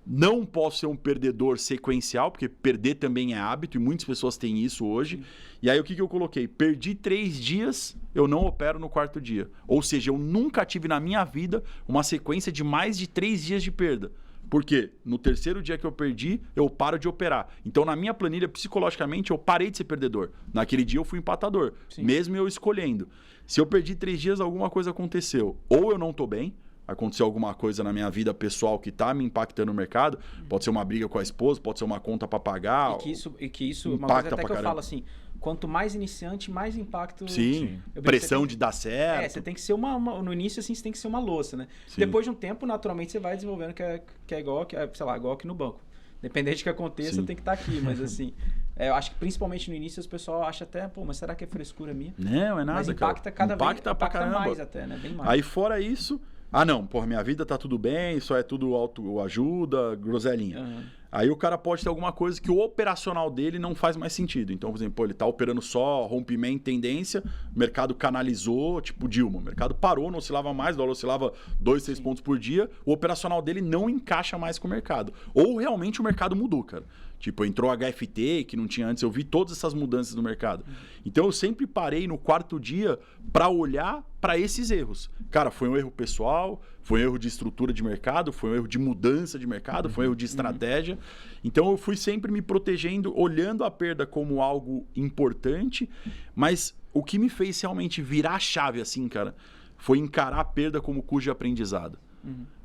Não posso ser um perdedor sequencial, porque perder também é hábito. E muitas pessoas têm isso hoje. E aí, o que eu coloquei? Perdi 3 dias, eu não opero no 4º dia. Ou seja, eu nunca tive na minha vida uma sequência de mais de 3 dias de perda. Porque no 3º dia que eu perdi, eu paro de operar. Então, na minha planilha, psicologicamente, eu parei de ser perdedor. Naquele dia, eu fui empatador, mesmo eu escolhendo. Se eu perdi 3 dias, alguma coisa aconteceu. Ou eu não estou bem, aconteceu alguma coisa na minha vida pessoal que está me impactando no mercado. Pode ser uma briga com a esposa, pode ser uma conta para pagar. E que isso uma coisa até que eu falo assim... Quanto mais iniciante, mais impacto... Sim, pressão de dar certo. Você tem que ser no início, assim, você tem que ser uma louça, né? Sim. Depois de um tempo, naturalmente, você vai desenvolvendo que é igual, sei lá, igual aqui no banco. Dependente do que aconteça, tem que estar aqui. Mas, assim, eu acho que principalmente no início, as pessoas acham até, mas será que é frescura minha? Não, é nada, mas impacta cara. Impacta mais até, né? Bem mais. Aí, fora isso... não, minha vida tá tudo bem, isso é tudo autoajuda, groselinha. Aí o cara pode ter alguma coisa que o operacional dele não faz mais sentido. Então, por exemplo, ele tá operando só rompimento, tendência, o mercado canalizou, tipo Dilma, o mercado parou, não oscilava mais, o dólar oscilava 2, 6 pontos por dia, o operacional dele não encaixa mais com o mercado. Ou realmente o mercado mudou, cara. Tipo, entrou HFT, que não tinha antes. Eu vi todas essas mudanças no mercado. Então, eu sempre parei no quarto dia para olhar para esses erros. Cara, foi um erro pessoal, foi um erro de estrutura de mercado, foi um erro de mudança de mercado, foi um erro de estratégia. Então, eu fui sempre me protegendo, olhando a perda como algo importante. Mas o que me fez realmente virar a chave, assim, cara, foi encarar a perda como custo de aprendizado.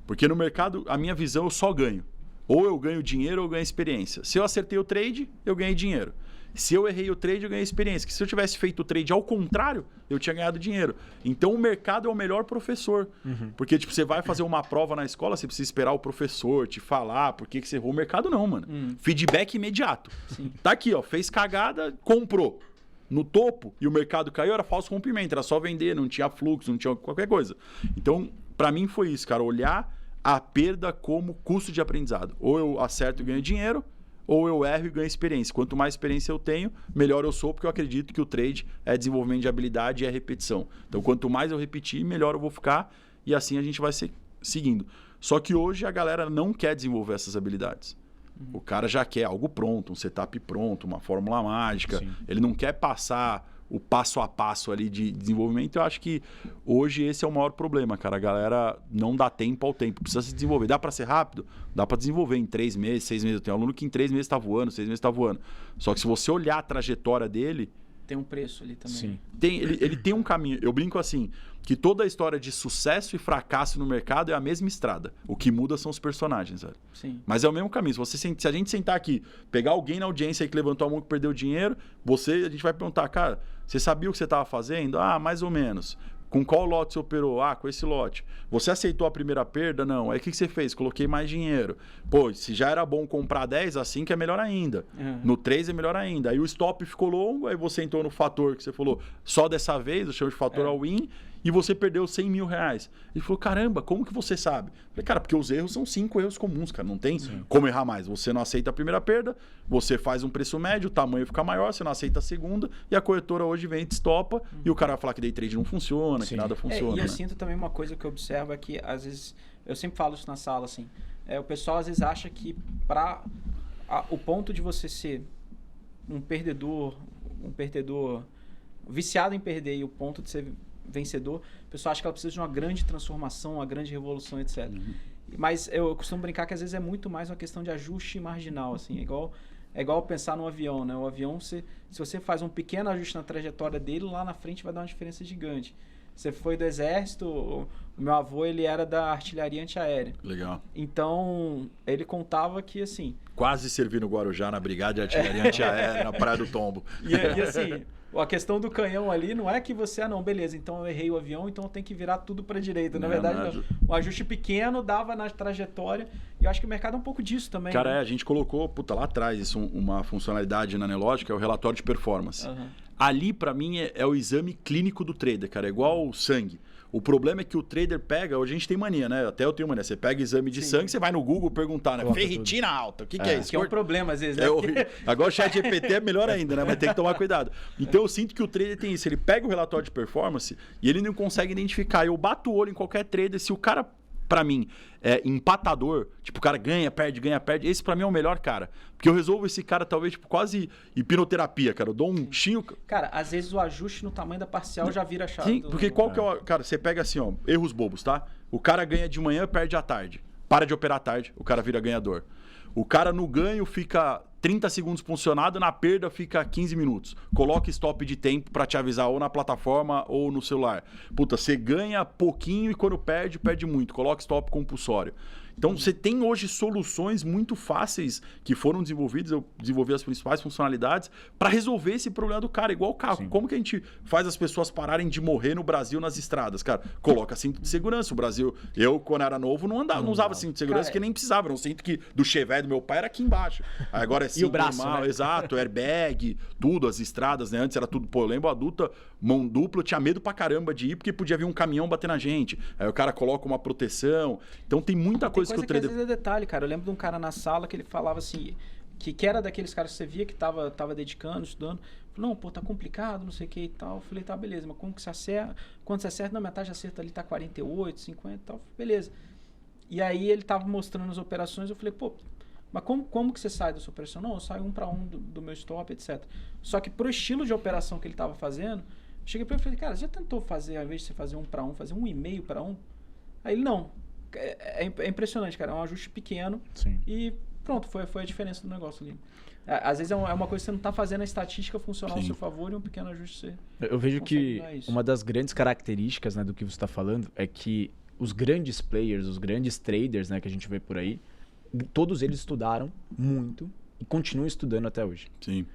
Porque no mercado, a minha visão, eu só ganho. Ou eu ganho dinheiro ou eu ganho experiência. Se eu acertei o trade, eu ganhei dinheiro. Se eu errei o trade, eu ganhei experiência. Que se eu tivesse feito o trade ao contrário, eu tinha ganhado dinheiro. Então o mercado é o melhor professor. Porque tipo, você vai fazer uma prova na escola, você precisa esperar o professor te falar por que você errou. O mercado não, mano. Feedback imediato. Sim. Tá aqui, ó. Fez cagada, comprou. No topo e o mercado caiu, era falso rompimento. Era só vender, não tinha fluxo, não tinha qualquer coisa. Então, pra mim foi isso, cara. Olhar a perda como custo de aprendizado. Ou eu acerto e ganho dinheiro, ou eu erro e ganho experiência. Quanto mais experiência eu tenho, melhor eu sou, porque eu acredito que o trade é desenvolvimento de habilidade e é repetição. Então, quanto mais eu repetir, melhor eu vou ficar e assim a gente vai seguindo. Só que hoje a galera não quer desenvolver essas habilidades. O cara já quer algo pronto, um setup pronto, uma fórmula mágica. Sim. Ele não quer passar o passo a passo ali de desenvolvimento. Eu acho que hoje esse é o maior problema, cara. A galera não dá tempo ao tempo, precisa se desenvolver. Dá para ser rápido? Dá para desenvolver em 3 meses, 6 meses. Eu tenho aluno que em 3 meses está voando, 6 meses está voando. Só que se você olhar a trajetória dele... Tem um preço ali também. Sim. Ele tem um caminho. Eu brinco assim, que toda a história de sucesso e fracasso no mercado é a mesma estrada. O que muda são os personagens, velho. Sim. Mas é o mesmo caminho. Se a gente sentar aqui, pegar alguém na audiência aí que levantou a mão que perdeu dinheiro, a gente vai perguntar, cara, você sabia o que você estava fazendo? Ah, mais ou menos. Com qual lote você operou? Ah, com esse lote. Você aceitou a primeira perda? Não. Aí o que você fez? Coloquei mais dinheiro. Pô, se já era bom comprar 10, assim que é melhor ainda. No 3 é melhor ainda. Aí o stop ficou longo, aí você entrou no fator que você falou, só dessa vez, eu chamo de fator all-in, e você perdeu 100 mil reais. Ele falou, caramba, como que você sabe? Eu falei, cara, porque os erros são 5 erros comuns, cara. Não tem como errar mais. Você não aceita a primeira perda, você faz um preço médio, o tamanho fica maior, você não aceita a segunda, e a corretora hoje vem, te estopa, e o cara vai falar que day trade não funciona, que nada funciona. E eu né? sinto também uma coisa que eu observo é que, às vezes, eu sempre falo isso na sala, assim, o pessoal às vezes acha que o ponto de você ser um perdedor viciado em perder e o ponto de ser vencedor, o pessoal acha que ela precisa de uma grande transformação, uma grande revolução, etc. Mas eu costumo brincar que às vezes é muito mais uma questão de ajuste marginal, assim, é igual pensar no avião, né? O avião, se você faz um pequeno ajuste na trajetória dele, lá na frente vai dar uma diferença gigante. Você foi do exército, o meu avô, ele era da artilharia antiaérea. Legal. Então, ele contava que, assim... Quase servi no Guarujá, na Brigada de Artilharia Antiaérea, na Praia do Tombo. E assim, a questão do canhão ali não é que você, não, beleza, então eu errei o avião, então eu tenho que virar tudo para a direita. Na verdade, não. Um ajuste pequeno dava na trajetória, e eu acho que o mercado é um pouco disso também. Cara, né? A gente colocou, lá atrás, isso, uma funcionalidade na Nelogic, é o relatório de performance. Ali, para mim, é o exame clínico do trader, cara. É igual o sangue. O problema é que o trader pega... Hoje a gente tem mania, né? Até eu tenho mania. Você pega exame de sangue, você vai no Google perguntar, né? Ferritina alta. O que é isso? Que é um problema, às vezes, né? Agora o chat GPT é melhor ainda, né? Mas tem que tomar cuidado. Então eu sinto que o trader tem isso. Ele pega o relatório de performance e ele não consegue identificar. Eu bato o olho em qualquer trader. Se o cara, pra mim, é empatador, tipo, o cara ganha, perde, esse pra mim é o melhor cara. Porque eu resolvo esse cara, talvez, tipo, quase hipnoterapia, cara. Eu dou um chinho... Cara, às vezes o ajuste no tamanho da parcial já vira chave. Sim, porque qual que é o... Cara, você pega assim, ó, erros bobos, tá? O cara ganha de manhã, perde à tarde. Para de operar à tarde, o cara vira ganhador. O cara no ganho fica 30 segundos funcionado, na perda fica 15 minutos. Coloca stop de tempo pra te avisar ou na plataforma ou no celular. Puta, você ganha pouquinho e quando perde, perde muito. Coloca stop compulsório. Então, você tem hoje soluções muito fáceis que foram desenvolvidas, eu desenvolvi as principais funcionalidades para resolver esse problema do cara, igual o carro. Sim. Como que a gente faz as pessoas pararem de morrer no Brasil nas estradas? Cara, coloca cinto de segurança. O Brasil, eu quando era novo não usava cinto de segurança, porque nem precisava. Não sinto que do Chevette do meu pai era aqui embaixo. Agora é cinto e o braço, normal, né? Exato, airbag, tudo, as estradas, né? Antes era tudo, eu lembro adulta, mão dupla, eu tinha medo pra caramba de ir, porque podia vir um caminhão bater na gente. Aí o cara coloca uma proteção. Então tem muita coisa que o trader... Às vezes é detalhe, cara. Eu lembro de um cara na sala que ele falava assim, que era daqueles caras que você via que tava dedicando, estudando. Falou, não, pô, tá complicado, não sei o que e tal. Eu falei, tá, beleza, mas como que você acerta? Quando você acerta, não, minha taxa de acerto ali tá 48, 50 e tal. Beleza. E aí ele tava mostrando as operações, eu falei, pô, Mas como que você sai da sua operação? Não, eu saio 1 para 1 do meu stop, etc. Só que pro estilo de operação que ele estava fazendo, eu cheguei para ele e falei, cara, você já tentou fazer, ao invés de você fazer 1 para 1, fazer 1,5 para 1? Aí ele, não. É impressionante, cara. É um ajuste pequeno. Sim. E pronto, foi a diferença do negócio ali. Às vezes é uma coisa que você não está fazendo a estatística funcionar ao seu favor e um pequeno ajuste você... Eu vejo que uma das grandes características, né, do que você está falando é que os grandes players, os grandes traders, né, que a gente vê por aí, todos eles estudaram muito e continuam estudando até hoje. Sim.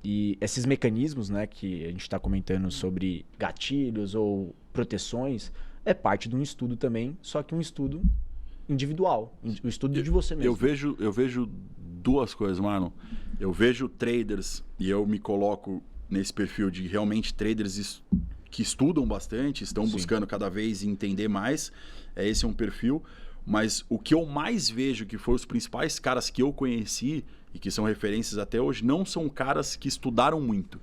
E esses mecanismos, né, que a gente está comentando sobre gatilhos ou proteções, é parte de um estudo também, só que um estudo individual, o estudo de você mesmo. Eu vejo duas coisas, Marlon. Eu vejo traders, e eu me coloco nesse perfil de realmente traders que estudam bastante, estão buscando cada vez entender mais. Esse é um perfil. Mas o que eu mais vejo que foram os principais caras que eu conheci e que são referências até hoje, não são caras que estudaram muito.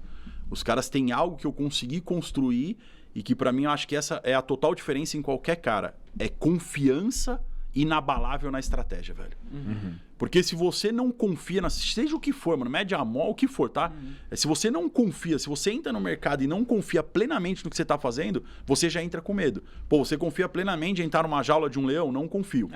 Os caras têm algo que eu consegui construir e que para mim eu acho que essa é a total diferença em qualquer cara. É confiança inabalável na estratégia, velho. Porque se você não confia, seja o que for, mano, média mol, o que for, tá? Se você não confia, se você entra no mercado e não confia plenamente no que você tá fazendo, você já entra com medo. Pô, você confia plenamente em entrar numa jaula de um leão? Não confio.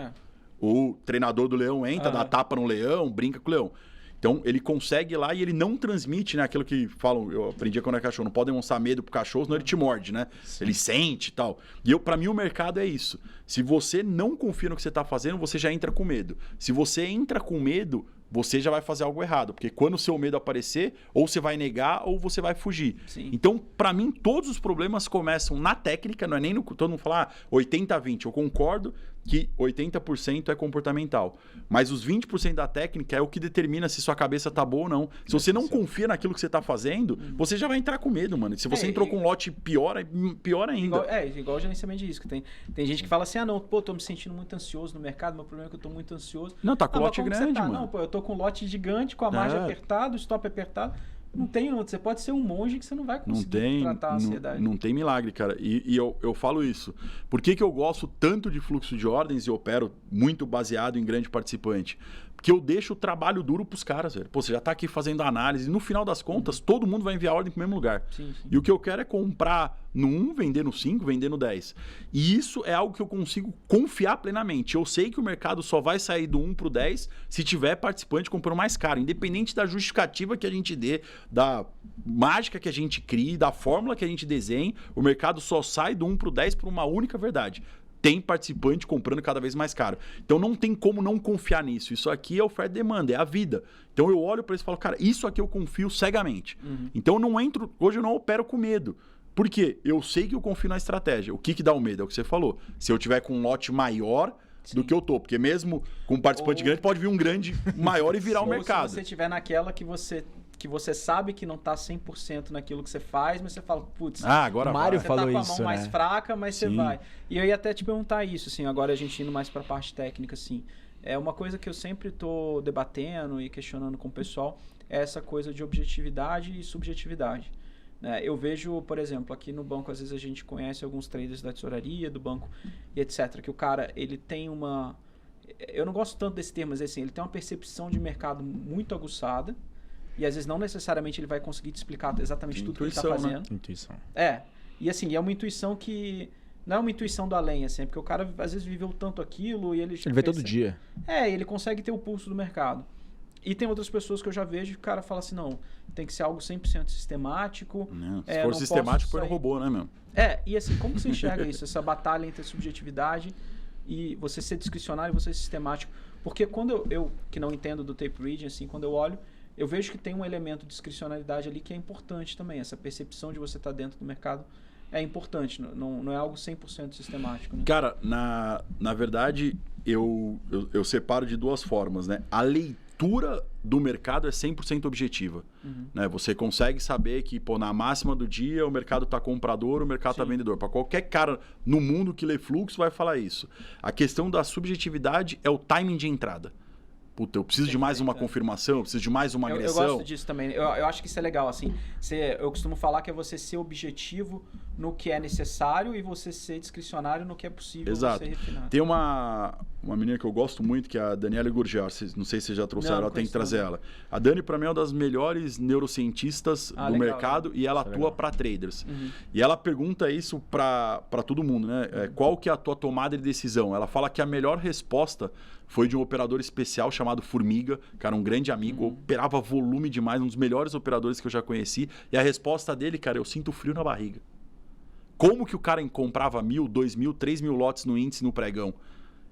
O treinador do leão entra, dá tapa no leão, brinca com o leão. Então, ele consegue ir lá e ele não transmite, né? Aquilo que falam, eu aprendi quando é cachorro, não pode demonstrar medo pro cachorro, senão ele te morde, né? Sim. Ele sente e tal. E para mim o mercado é isso. Se você não confia no que você tá fazendo, você já entra com medo. Se você entra com medo, você já vai fazer algo errado. Porque quando o seu medo aparecer, ou você vai negar ou você vai fugir. Sim. Então, para mim, todos os problemas começam na técnica, não é nem no... Todo mundo fala 80-20. Eu concordo que 80% é comportamental. Mas os 20% da técnica é o que determina se sua cabeça tá boa ou não. Se você não confia naquilo que você tá fazendo, você já vai entrar com medo, mano. Se você entrou com um lote pior ainda. Igual gerenciamento de risco. Tem gente que fala assim, não, pô, tô me sentindo muito ansioso no mercado, meu problema é que eu tô muito ansioso. Não, tá com lote grande, mano. Não, pô, eu tô com um lote gigante, com a margem apertada, o stop apertado. Não tem, você pode ser um monge que você não vai conseguir tratar a ansiedade. Não tem milagre, cara. E eu falo isso. Por que eu gosto tanto de fluxo de ordens e opero muito baseado em grande participante? Porque eu deixo o trabalho duro pros caras, velho. Pô, você já tá aqui fazendo análise. E no final das contas, todo mundo vai enviar ordem pro mesmo lugar. Sim. E o que eu quero é comprar no 1, vender no 5, vender no 10. E isso é algo que eu consigo confiar plenamente. Eu sei que o mercado só vai sair do 1 pro 10 se tiver participante comprando mais caro. Independente da justificativa que a gente dê, da mágica que a gente crie, da fórmula que a gente desenhe, o mercado só sai do 1 pro 10 por uma única verdade. Tem participante comprando cada vez mais caro. Então não tem como não confiar nisso. Isso aqui é oferta e demanda, é a vida. Então eu olho para isso e falo, cara, isso aqui eu confio cegamente. Então eu não entro, hoje eu não opero com medo. Por quê? Eu sei que eu confio na estratégia. O que dá o medo? É o que você falou. Se eu tiver com um lote maior do que eu tô, porque mesmo com um participante grande, pode vir um grande maior e virar o mercado. Ou se você estiver naquela que você sabe que não tá 100% naquilo que você faz, mas você fala, putz, agora o Mário você falou tá com a isso, mão mais fraca, mas você vai. E eu ia até te perguntar isso, assim, agora a gente indo mais pra parte técnica, assim, é uma coisa que eu sempre tô debatendo e questionando com o pessoal, é essa coisa de objetividade e subjetividade. Eu vejo, por exemplo, aqui no banco, às vezes a gente conhece alguns traders da tesouraria, do banco e etc, que o cara, ele tem uma... Eu não gosto tanto desse termo, mas assim, ele tem uma percepção de mercado muito aguçada, e às vezes não necessariamente ele vai conseguir te explicar exatamente tudo que ele está fazendo. Né? Intuição. E assim, é uma intuição que... Não é uma intuição do além, assim, porque o cara às vezes viveu tanto aquilo e ele vê todo dia. Ele consegue ter o pulso do mercado. E tem outras pessoas que eu já vejo que o cara fala assim, não, tem que ser algo 100% sistemático. Não, se for sistemático, põe um robô, né, meu? E assim, como que você enxerga isso? Essa batalha entre a subjetividade e você ser discricionário e você ser sistemático? Porque quando eu que não entendo do tape reading, assim, quando eu olho, eu vejo que tem um elemento de discricionalidade ali que é importante também. Essa percepção de você estar dentro do mercado é importante, não é algo 100% sistemático. Né? Cara, na verdade, eu separo de duas formas, né? A leitura do mercado é 100% objetiva. Né? Você consegue saber que, na máxima do dia, o mercado está comprador, o mercado está vendedor. Para qualquer cara no mundo que lê fluxo vai falar isso. A questão da subjetividade é o timing de entrada. Puta, eu preciso de mais uma confirmação, eu preciso de mais uma agressão. Eu gosto disso também. Eu acho que isso é legal, assim. Eu costumo falar que é você ser objetivo no que é necessário e você ser discricionário no que é possível Exato. você refinar. Tem uma menina que eu gosto muito, que é a Daniela Gurgel. Não sei se vocês já trouxeram, ela tem que trazer ela. A Dani, para mim, é uma das melhores neurocientistas do mercado e ela atua para traders. E ela pergunta isso para todo mundo, né? Qual que é a tua tomada de decisão? Ela fala que a melhor resposta foi de um operador especial chamado Formiga, cara, um grande amigo, operava volume demais, um dos melhores operadores que eu já conheci. E a resposta dele, cara, eu sinto frio na barriga. Como que o cara comprava 1.000, 2.000, 3.000 lotes no índice no pregão?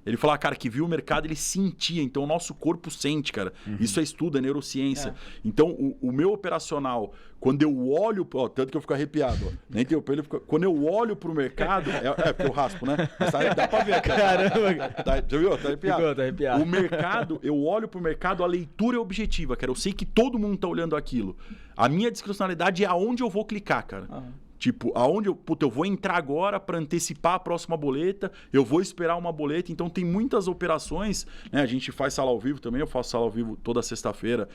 Ele falava, cara, que viu o mercado, ele sentia. Então, o nosso corpo sente, cara. Isso é estudo, é neurociência. Então, o meu operacional, quando eu olho... Ó, tanto que eu fico arrepiado. Ó. Nem tem o pelo, quando eu olho pro mercado... porque eu raspo, né? Mas dá pra ver, cara. Caramba. Já viu? Tá arrepiado. Tá arrepiado. O mercado, eu olho pro mercado, a leitura é objetiva, cara. Eu sei que todo mundo tá olhando aquilo. A minha discricionalidade é aonde eu vou clicar, cara. Tipo, aonde eu vou entrar agora para antecipar a próxima boleta, eu vou esperar uma boleta. Então, tem muitas operações, né? A gente faz sala ao vivo também, eu faço sala ao vivo toda sexta-feira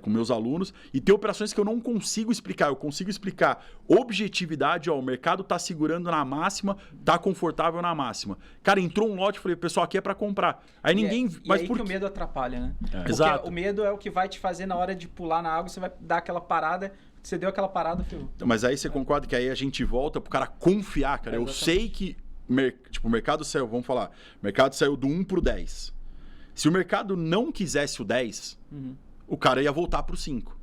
com meus alunos. E tem operações que eu não consigo explicar. Eu consigo explicar objetividade, ó, o mercado tá segurando na máxima, tá confortável na máxima. Cara, entrou um lote, eu falei, pessoal, aqui é para comprar. Aí ninguém... Mas por que o medo atrapalha, né? Exato. O medo é o que vai te fazer na hora de pular na água, você vai dar aquela parada... Você deu aquela parada, filho. Mas aí você concorda que aí a gente volta pro cara confiar, cara. Eu sei que o mercado saiu, vamos falar, o mercado saiu do 1 pro 10. Se o mercado não quisesse o 10, o cara ia voltar pro 5.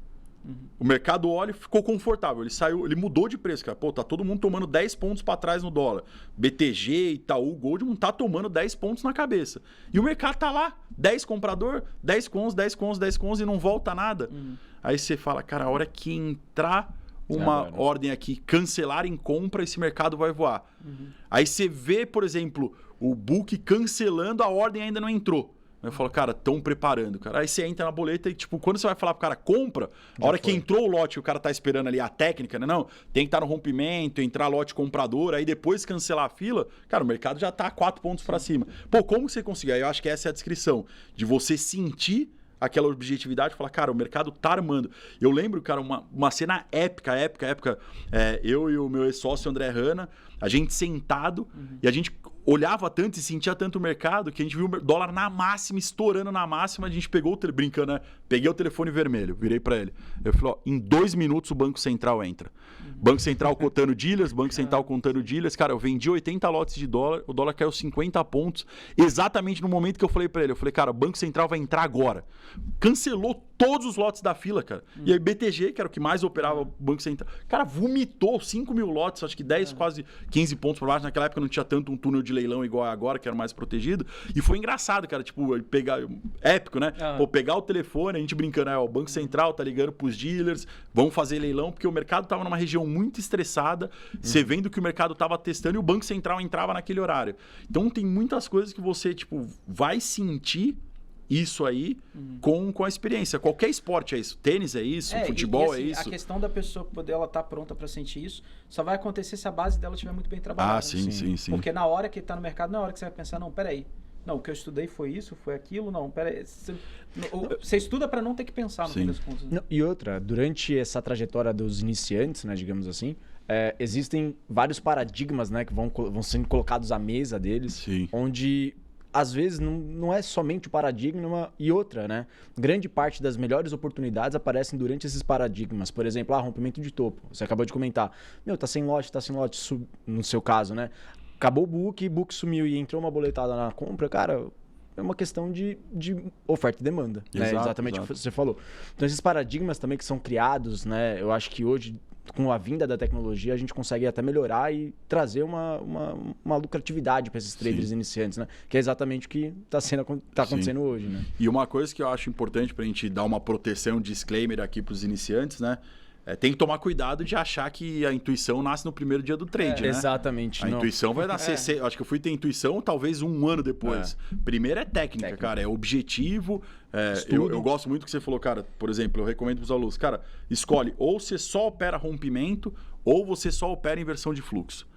O mercado olha e ficou confortável. Ele saiu, ele mudou de preço, cara. Pô, tá todo mundo tomando 10 pontos para trás no dólar. BTG, Itaú, Goldman tá tomando 10 pontos na cabeça. E o mercado tá lá, 10 comprador, 10 cons, 10 cons, 10 cons e não volta nada. Aí você fala, cara, a hora que entrar uma ordem aqui, cancelar em compra, esse mercado vai voar. Aí você vê, por exemplo, o book cancelando, a ordem ainda não entrou. Eu falo, cara, estão preparando, cara. Aí você entra na boleta e, tipo, quando você vai falar pro cara, compra, a hora que entrou o lote, o cara tá esperando ali a técnica, né? Não, tem que estar no rompimento, entrar lote comprador, aí depois cancelar a fila, cara, o mercado já tá 4 pontos para cima. Pô, como você conseguiu? Aí eu acho que essa é a descrição, de você sentir aquela objetividade e falar, cara, o mercado tá armando. Eu lembro, cara, uma cena épica, eu e o meu ex-sócio André Hanna, a gente sentado e a gente olhava tanto e sentia tanto o mercado que a gente viu o dólar na máxima, estourando na máxima, a gente pegou brincando, né? Peguei o telefone vermelho, virei para ele. Eu falei, ó, em 2 minutos o Banco Central entra. Banco Central cotando dealers, Banco Central contando dealers. Cara, eu vendi 80 lotes de dólar, o dólar caiu 50 pontos, exatamente no momento que eu falei para ele. Eu falei, cara, o Banco Central vai entrar agora. Cancelou todos os lotes da fila, cara. E aí BTG, que era o que mais operava o Banco Central, cara, vomitou 5.000 lotes, acho que 10, quase 15 pontos por baixo. Naquela época não tinha tanto um túnel de leilão igual agora, que era mais protegido. E foi engraçado, cara, tipo, pegar... Épico, né? Pô, pegar o telefone, a gente brincando, o Banco Central tá ligando pros dealers, vão fazer leilão, porque o mercado tava numa região muito estressada, você vendo que o mercado tava testando e o Banco Central entrava naquele horário. Então tem muitas coisas que você, tipo, vai sentir isso aí com a experiência. Qualquer esporte é isso. Tênis é isso, futebol assim, é isso. A questão da pessoa poder ela estar pronta para sentir isso só vai acontecer se a base dela estiver muito bem trabalhada. Sim. Porque na hora que está no mercado, não é a hora que você vai pensar, não, peraí. Não, o que eu estudei foi isso, foi aquilo, não, peraí. Você estuda para não ter que pensar no fim das contas. Não, e outra, durante essa trajetória dos iniciantes, né, digamos assim, existem vários paradigmas, né, que vão sendo colocados à mesa deles, onde às vezes não é somente o paradigma e outra, né? Grande parte das melhores oportunidades aparecem durante esses paradigmas. Por exemplo, rompimento de topo. Você acabou de comentar. Tá sem lote, no seu caso, né? Acabou o book sumiu e entrou uma boletada na compra, cara, é uma questão de oferta e demanda. Exato, né? Exatamente o que você falou. Então, esses paradigmas também que são criados, né? Eu acho que hoje, com a vinda da tecnologia, a gente consegue até melhorar e trazer uma lucratividade para esses traders iniciantes, né? Que é exatamente o que está acontecendo hoje, né? E uma coisa que eu acho importante para a gente dar uma proteção, disclaimer aqui para os iniciantes, né? Tem que tomar cuidado de achar que a intuição nasce no primeiro dia do trade, né? Exatamente. A intuição vai nascer... Acho que eu fui ter intuição talvez 1 ano depois. Primeiro é técnica, cara. É objetivo. Eu gosto muito que você falou, cara, por exemplo, eu recomendo para os alunos, cara, escolhe ou você só opera rompimento ou você só opera inversão de fluxo.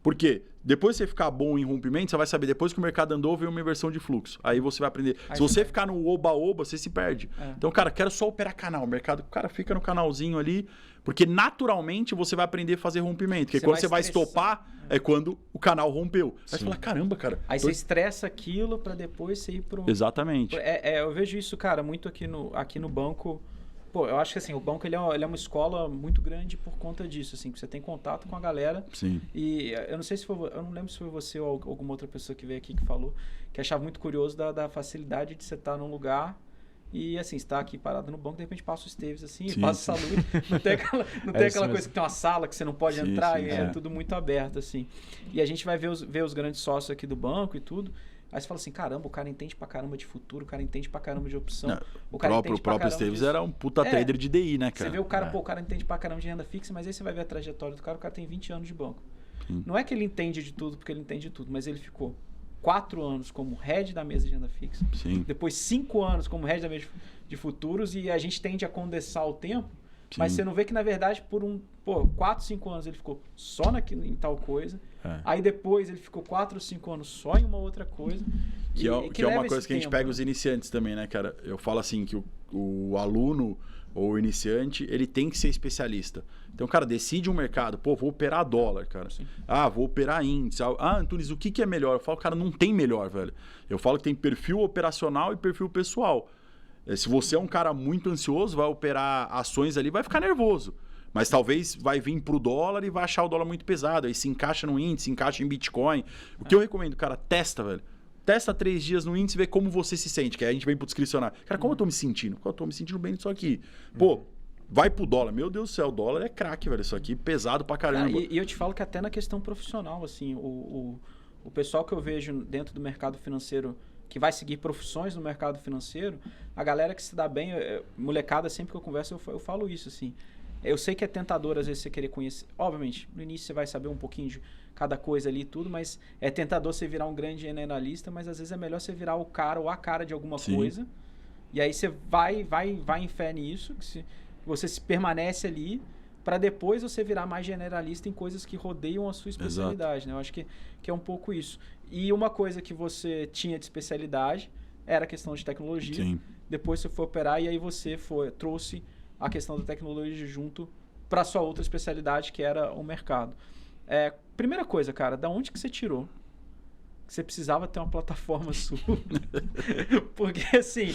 Porque depois que você ficar bom em rompimento, você vai saber, depois que o mercado andou, vem uma inversão de fluxo. Aí você vai aprender. Se você ficar no oba-oba, você se perde. Então, cara, quero só operar canal. O mercado, cara, fica no canalzinho ali, porque naturalmente você vai aprender a fazer rompimento. Porque quando você vai estopar, é quando o canal rompeu. Aí você fala, caramba, cara. Aí você estressa aquilo para depois você ir pro... Exatamente. Eu vejo isso, cara, muito aqui no banco. Pô, eu acho que assim, o banco ele é uma escola muito grande por conta disso, assim, que você tem contato com a galera. Sim. E eu não sei se foi, eu não lembro se foi você ou alguma outra pessoa que veio aqui que falou, que achava muito curioso da facilidade de você estar num lugar e assim, estar aqui parado no banco, de repente passa o Esteves assim, sim, passa a luz, não tem aquela coisa que tem uma sala que você não pode entrar, e é tudo muito aberto, assim. E a gente vai ver os grandes sócios aqui do banco e tudo. Aí você fala assim, caramba, o cara entende pra caramba de futuro, o cara entende pra caramba de opção. Não, o próprio Esteves era um puta trader de DI, né, cara? Você vê o cara, o cara entende pra caramba de renda fixa, mas aí você vai ver a trajetória do cara, o cara tem 20 anos de banco. Não é que ele entende de tudo, porque ele entende de tudo, mas ele ficou 4 anos como head da mesa de renda fixa, depois 5 anos como head da mesa de futuros, e a gente tende a condensar o tempo, mas você não vê que, na verdade, por 4, 5 anos ele ficou só em tal coisa. Aí depois ele ficou 4 ou 5 anos só em uma outra coisa. Que é uma coisa que a gente pega os iniciantes também, né, cara? Eu falo assim que o aluno ou o iniciante, ele tem que ser especialista. Então, cara, decide um mercado. Pô, vou operar dólar, cara. Sim. Vou operar índice. Antunes, o que é melhor? Eu falo, cara, não tem melhor, velho. Eu falo que tem perfil operacional e perfil pessoal. Se você é um cara muito ansioso, vai operar ações ali, vai ficar nervoso. Mas talvez vai vir pro dólar e vai achar o dólar muito pesado. Aí se encaixa no índice, se encaixa em Bitcoin. O que eu recomendo, cara, testa, velho. Testa 3 dias no índice e vê como você se sente. Que aí a gente vem pro discricionário. Cara, como eu tô me sentindo? Eu tô me sentindo bem nisso aqui. Pô, vai pro dólar. Meu Deus do céu, o dólar é craque, velho. Isso aqui pesado pra caramba. E eu te falo que até na questão profissional, assim, o pessoal que eu vejo dentro do mercado financeiro, que vai seguir profissões no mercado financeiro, a galera que se dá bem, molecada, sempre que eu converso, eu falo isso, assim. Eu sei que é tentador, às vezes, você querer conhecer. Obviamente, no início você vai saber um pouquinho de cada coisa ali e tudo, mas é tentador você virar um grande generalista, mas às vezes é melhor você virar o cara ou a cara de alguma coisa. E aí você vai em fé nisso, que você se permanece ali, para depois você virar mais generalista em coisas que rodeiam a sua especialidade, né? Eu acho que é um pouco isso. E uma coisa que você tinha de especialidade era a questão de tecnologia. Sim. Depois você foi operar e aí você trouxe a questão da tecnologia junto para sua outra especialidade, que era o mercado. Primeira coisa, cara, da onde que você tirou que você precisava ter uma plataforma sua? Porque assim,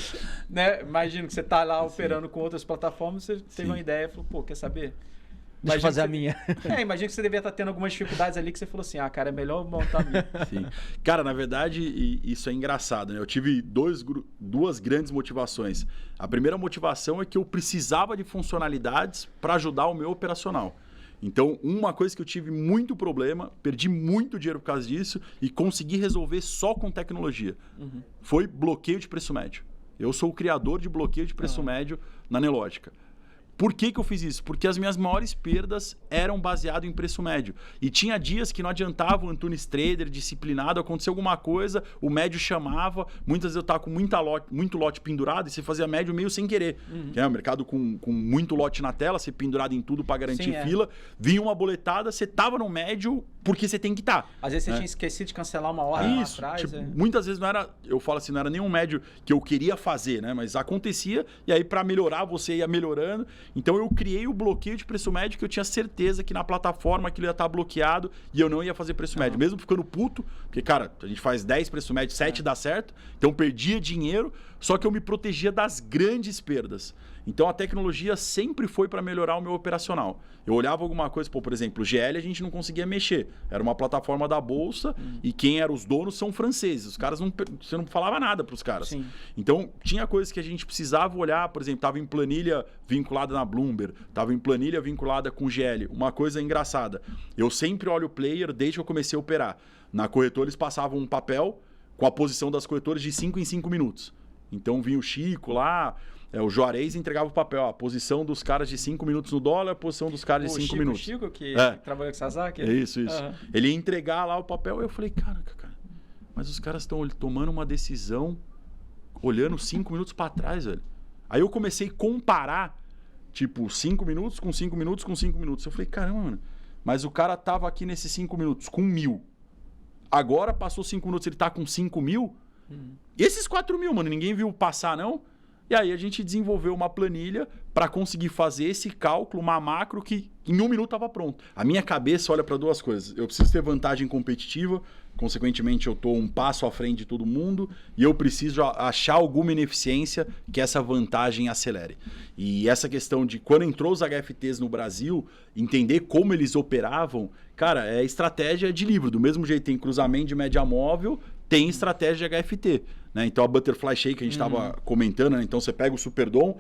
né? Imagino que você tá lá operando com outras plataformas, você teve uma ideia e falou, pô, quer saber? Deixa eu fazer a minha. Imagina que você devia estar tendo algumas dificuldades ali que você falou assim, cara, é melhor montar a minha. Sim. Cara, na verdade, isso é engraçado, né? Eu tive duas grandes motivações. A primeira motivação é que eu precisava de funcionalidades para ajudar o meu operacional. Então, uma coisa que eu tive muito problema, perdi muito dinheiro por causa disso e consegui resolver só com tecnologia. Foi bloqueio de preço médio. Eu sou o criador de bloqueio de preço médio na Nelogica. Por que eu fiz isso? Porque as minhas maiores perdas eram baseadas em preço médio. E tinha dias que não adiantava o Antunes Trader disciplinado, acontecia alguma coisa, o médio chamava, muitas vezes eu estava com muito lote pendurado e você fazia médio meio sem querer. Que é o mercado com muito lote na tela, você pendurado em tudo para garantir fila, vinha uma boletada, você estava no médio porque você tem que estar. Às vezes você tinha esquecido de cancelar uma ordem lá atrás. Tipo, muitas vezes não era, eu falo assim, não era nenhum médio que eu queria fazer, né? Mas acontecia e aí para melhorar você ia melhorando. Então eu criei o bloqueio de preço médio que eu tinha certeza que na plataforma aquilo ia estar bloqueado e eu não ia fazer preço médio. Mesmo ficando puto, porque, cara, a gente faz 10 preço médio, 7 dá certo, então perdia dinheiro, só que eu me protegia das grandes perdas. Então a tecnologia sempre foi para melhorar o meu operacional. Eu olhava alguma coisa, por exemplo, o GL a gente não conseguia mexer. Era uma plataforma da bolsa e quem eram os donos são franceses. Os caras você não falava nada para os caras. Sim. Então tinha coisas que a gente precisava olhar, por exemplo, estava em planilha vinculada na Bloomberg, estava em planilha vinculada com o GL. Uma coisa engraçada, eu sempre olho o player desde que eu comecei a operar. Na corretora eles passavam um papel com a posição das corretoras de 5 em 5 minutos. Então vinha o Chico lá, o Juarez entregava o papel, a posição dos caras de 5 minutos no dólar, a posição dos caras de 5 minutos. O Chico que trabalha com Sasaki? Isso. Ele ia entregar lá o papel e eu falei, cara, mas os caras estão tomando uma decisão olhando 5 minutos para trás, velho. Aí eu comecei a comparar, tipo, 5 minutos com 5 minutos com 5 minutos. Eu falei, caramba, mano, mas o cara tava aqui nesses 5 minutos com 1000. agora passou 5 minutos, ele tá com 5 mil. E esses 4 mil, mano, ninguém viu passar, não? E aí a gente desenvolveu uma planilha para conseguir fazer esse cálculo, uma macro que em 1 minuto estava pronto. A minha cabeça olha para 2 coisas. Eu preciso ter vantagem competitiva, consequentemente eu estou um passo à frente de todo mundo e eu preciso achar alguma ineficiência que essa vantagem acelere. E essa questão de quando entrou os HFTs no Brasil, entender como eles operavam, cara, é estratégia de livro. Do mesmo jeito tem cruzamento de média móvel, tem estratégia de HFT. Né? Então a Butterfly Shake que a gente estava comentando, né? Então você pega o Superdom,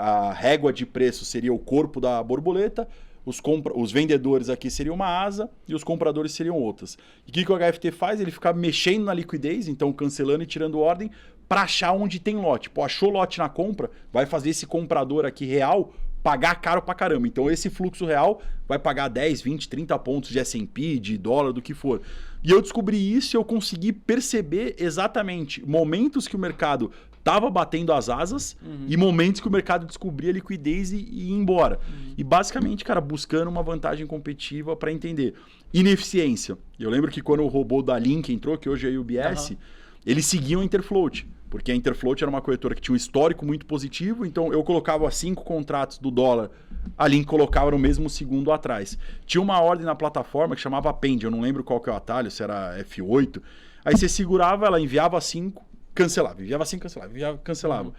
a régua de preço seria o corpo da borboleta, os vendedores aqui seriam uma asa e os compradores seriam outras. E o que o HFT faz? Ele fica mexendo na liquidez, então cancelando e tirando ordem, para achar onde tem lote. Pô, achou lote na compra, vai fazer esse comprador aqui real pagar caro pra caramba. Então esse fluxo real vai pagar 10, 20, 30 pontos de S&P, de dólar, do que for. E eu descobri isso e eu consegui perceber exatamente momentos que o mercado estava batendo as asas e momentos que o mercado descobria liquidez e ia embora. E basicamente, cara, buscando uma vantagem competitiva para entender. Ineficiência. Eu lembro que quando o robô da Link entrou, que hoje é a UBS, eles seguiam a Interfloat. Porque a Interfloat era uma corretora que tinha um histórico muito positivo, então eu colocava 5 contratos do dólar, a Link colocava no mesmo segundo atrás. Tinha uma ordem na plataforma que chamava Append, eu não lembro qual que é o atalho, se era F8. Aí você segurava, ela enviava 5, cancelava, enviava 5, cancelava, enviava, cancelava.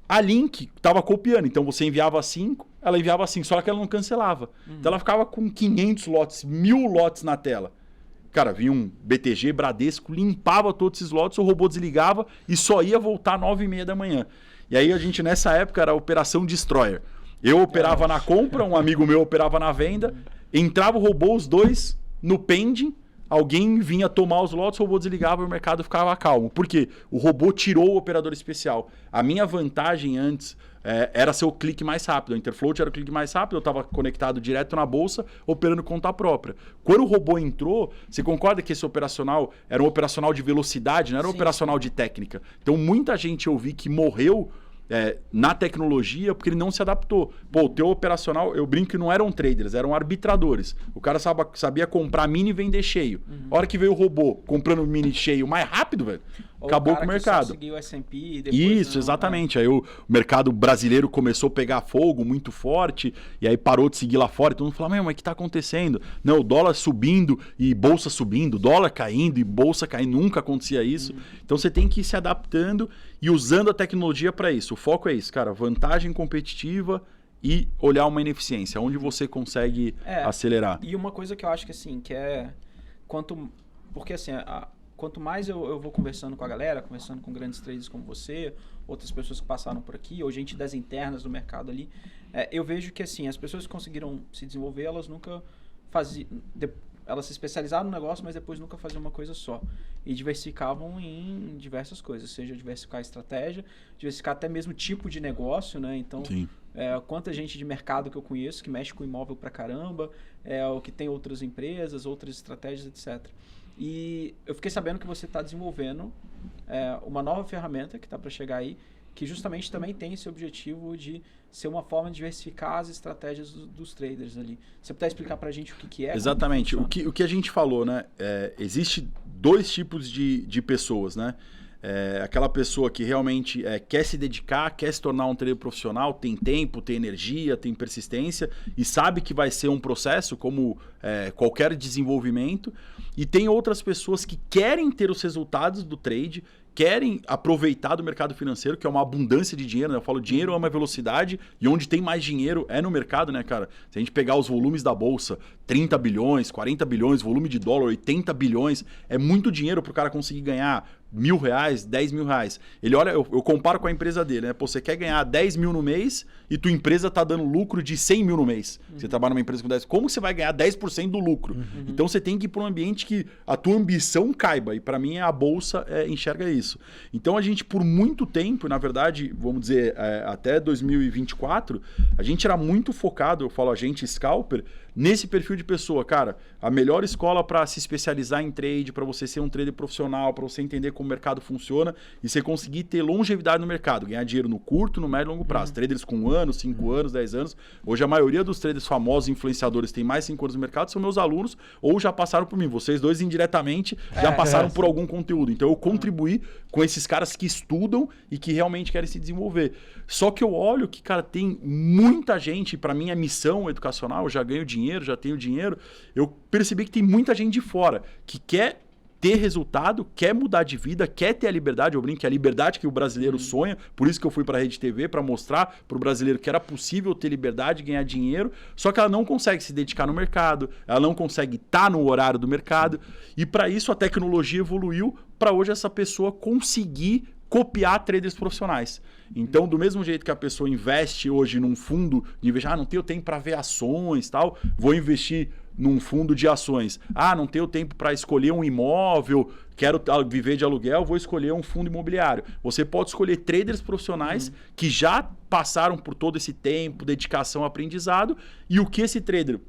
A Link estava copiando, então você enviava 5, ela enviava 5, só que ela não cancelava. Então ela ficava com 500 lotes, 1000 lotes na tela. Cara, vinha um BTG, Bradesco, limpava todos esses lotes, o robô desligava e só ia voltar às 9h30 da manhã. E aí a gente, nessa época, era a Operação Destroyer. Eu operava na compra, um amigo meu operava na venda, entrava o robô, os dois, no pending, alguém vinha tomar os lotes, o robô desligava e o mercado ficava calmo. Por quê? O robô tirou o operador especial. A minha vantagem antes era ser o clique mais rápido. A Interfloat era o clique mais rápido, eu estava conectado direto na bolsa, operando conta própria. Quando o robô entrou, você concorda que esse operacional era um operacional de velocidade, não era um operacional de técnica? Então muita gente eu vi que morreu na tecnologia porque ele não se adaptou. Pô, o teu operacional, eu brinco que não eram traders, eram arbitradores. O cara sabia comprar mini e vender cheio. A hora que veio o robô comprando mini cheio mais rápido, velho, acabou com o mercado. Conseguiu o S&P e depois isso, exatamente. Aí o mercado brasileiro começou a pegar fogo muito forte e aí parou de seguir lá fora. E todo mundo falou, mas o que está acontecendo? Não, o dólar subindo e bolsa subindo, dólar caindo e bolsa caindo. Nunca acontecia isso. Então você tem que ir se adaptando e usando a tecnologia para isso. O foco é isso, cara, vantagem competitiva e olhar uma ineficiência, onde você consegue acelerar. E uma coisa que eu acho que assim, porque assim, quanto mais eu vou conversando com a galera, conversando com grandes traders como você, outras pessoas que passaram por aqui, ou gente das internas do mercado ali, eu vejo que assim, as pessoas que conseguiram se desenvolver, elas nunca faziam... Elas se especializaram no negócio, mas depois nunca faziam uma coisa só. E diversificavam em diversas coisas, seja diversificar a estratégia, diversificar até mesmo tipo de negócio, né? Então, quanta gente de mercado que eu conheço que mexe com imóvel pra caramba, ou que tem outras empresas, outras estratégias, etc. E eu fiquei sabendo que você está desenvolvendo uma nova ferramenta que está para chegar aí, que justamente também tem esse objetivo de ser uma forma de diversificar as estratégias dos traders ali. Você puder explicar para a gente o que é? Exatamente. O que a gente falou, né? Existe 2 tipos de pessoas, né? Aquela pessoa que realmente quer se dedicar, quer se tornar um trader profissional, tem tempo, tem energia, tem persistência e sabe que vai ser um processo como qualquer desenvolvimento. E tem outras pessoas que querem ter os resultados do trade, querem aproveitar do mercado financeiro, que é uma abundância de dinheiro, né? Eu falo, dinheiro ama velocidade e onde tem mais dinheiro é no mercado, né, cara? Se a gente pegar os volumes da bolsa, 30 bilhões, 40 bilhões, volume de dólar, 80 bilhões, é muito dinheiro para o cara conseguir ganhar R$1.000, R$10.000. Ele olha, eu comparo com a empresa dele, né? Pô, você quer ganhar 10 mil no mês e tua empresa tá dando lucro de 100 mil no mês. Você trabalha numa empresa com 10, como você vai ganhar 10% do lucro? Então você tem que ir para um ambiente que a tua ambição caiba. E para mim a bolsa enxerga isso. Então a gente por muito tempo, na verdade, vamos dizer, até 2024, a gente era muito focado, eu falo a gente scalper, nesse perfil de pessoa, cara, a melhor escola para se especializar em trade, para você ser um trader profissional, para você entender como o mercado funciona e você conseguir ter longevidade no mercado, ganhar dinheiro no curto, no médio e longo prazo. Traders com 1 ano, 5 anos, 10 anos. Hoje a maioria dos traders famosos, influenciadores, tem mais 5 anos no mercado, são meus alunos ou já passaram por mim. Vocês dois indiretamente já passaram por algum conteúdo. Então eu contribuí com esses caras que estudam e que realmente querem se desenvolver. Só que eu olho que, cara, tem muita gente, para mim é missão educacional, eu já ganho dinheiro, já tenho dinheiro, eu percebi que tem muita gente de fora que quer ter resultado, quer mudar de vida, quer ter a liberdade, eu brinco que é a liberdade que o brasileiro sonha, por isso que eu fui para a Rede TV, para mostrar para o brasileiro que era possível ter liberdade, ganhar dinheiro, só que ela não consegue se dedicar no mercado, ela não consegue estar no horário do mercado, e para isso a tecnologia evoluiu para hoje essa pessoa conseguir copiar traders profissionais. Então, do mesmo jeito que a pessoa investe hoje num fundo de investimento, não tenho tempo para ver ações e tal, vou investir num fundo de ações. Não tenho tempo para escolher um imóvel, quero viver de aluguel, vou escolher um fundo imobiliário. Você pode escolher traders profissionais que já passaram por todo esse tempo, dedicação, aprendizado, e o que esse trader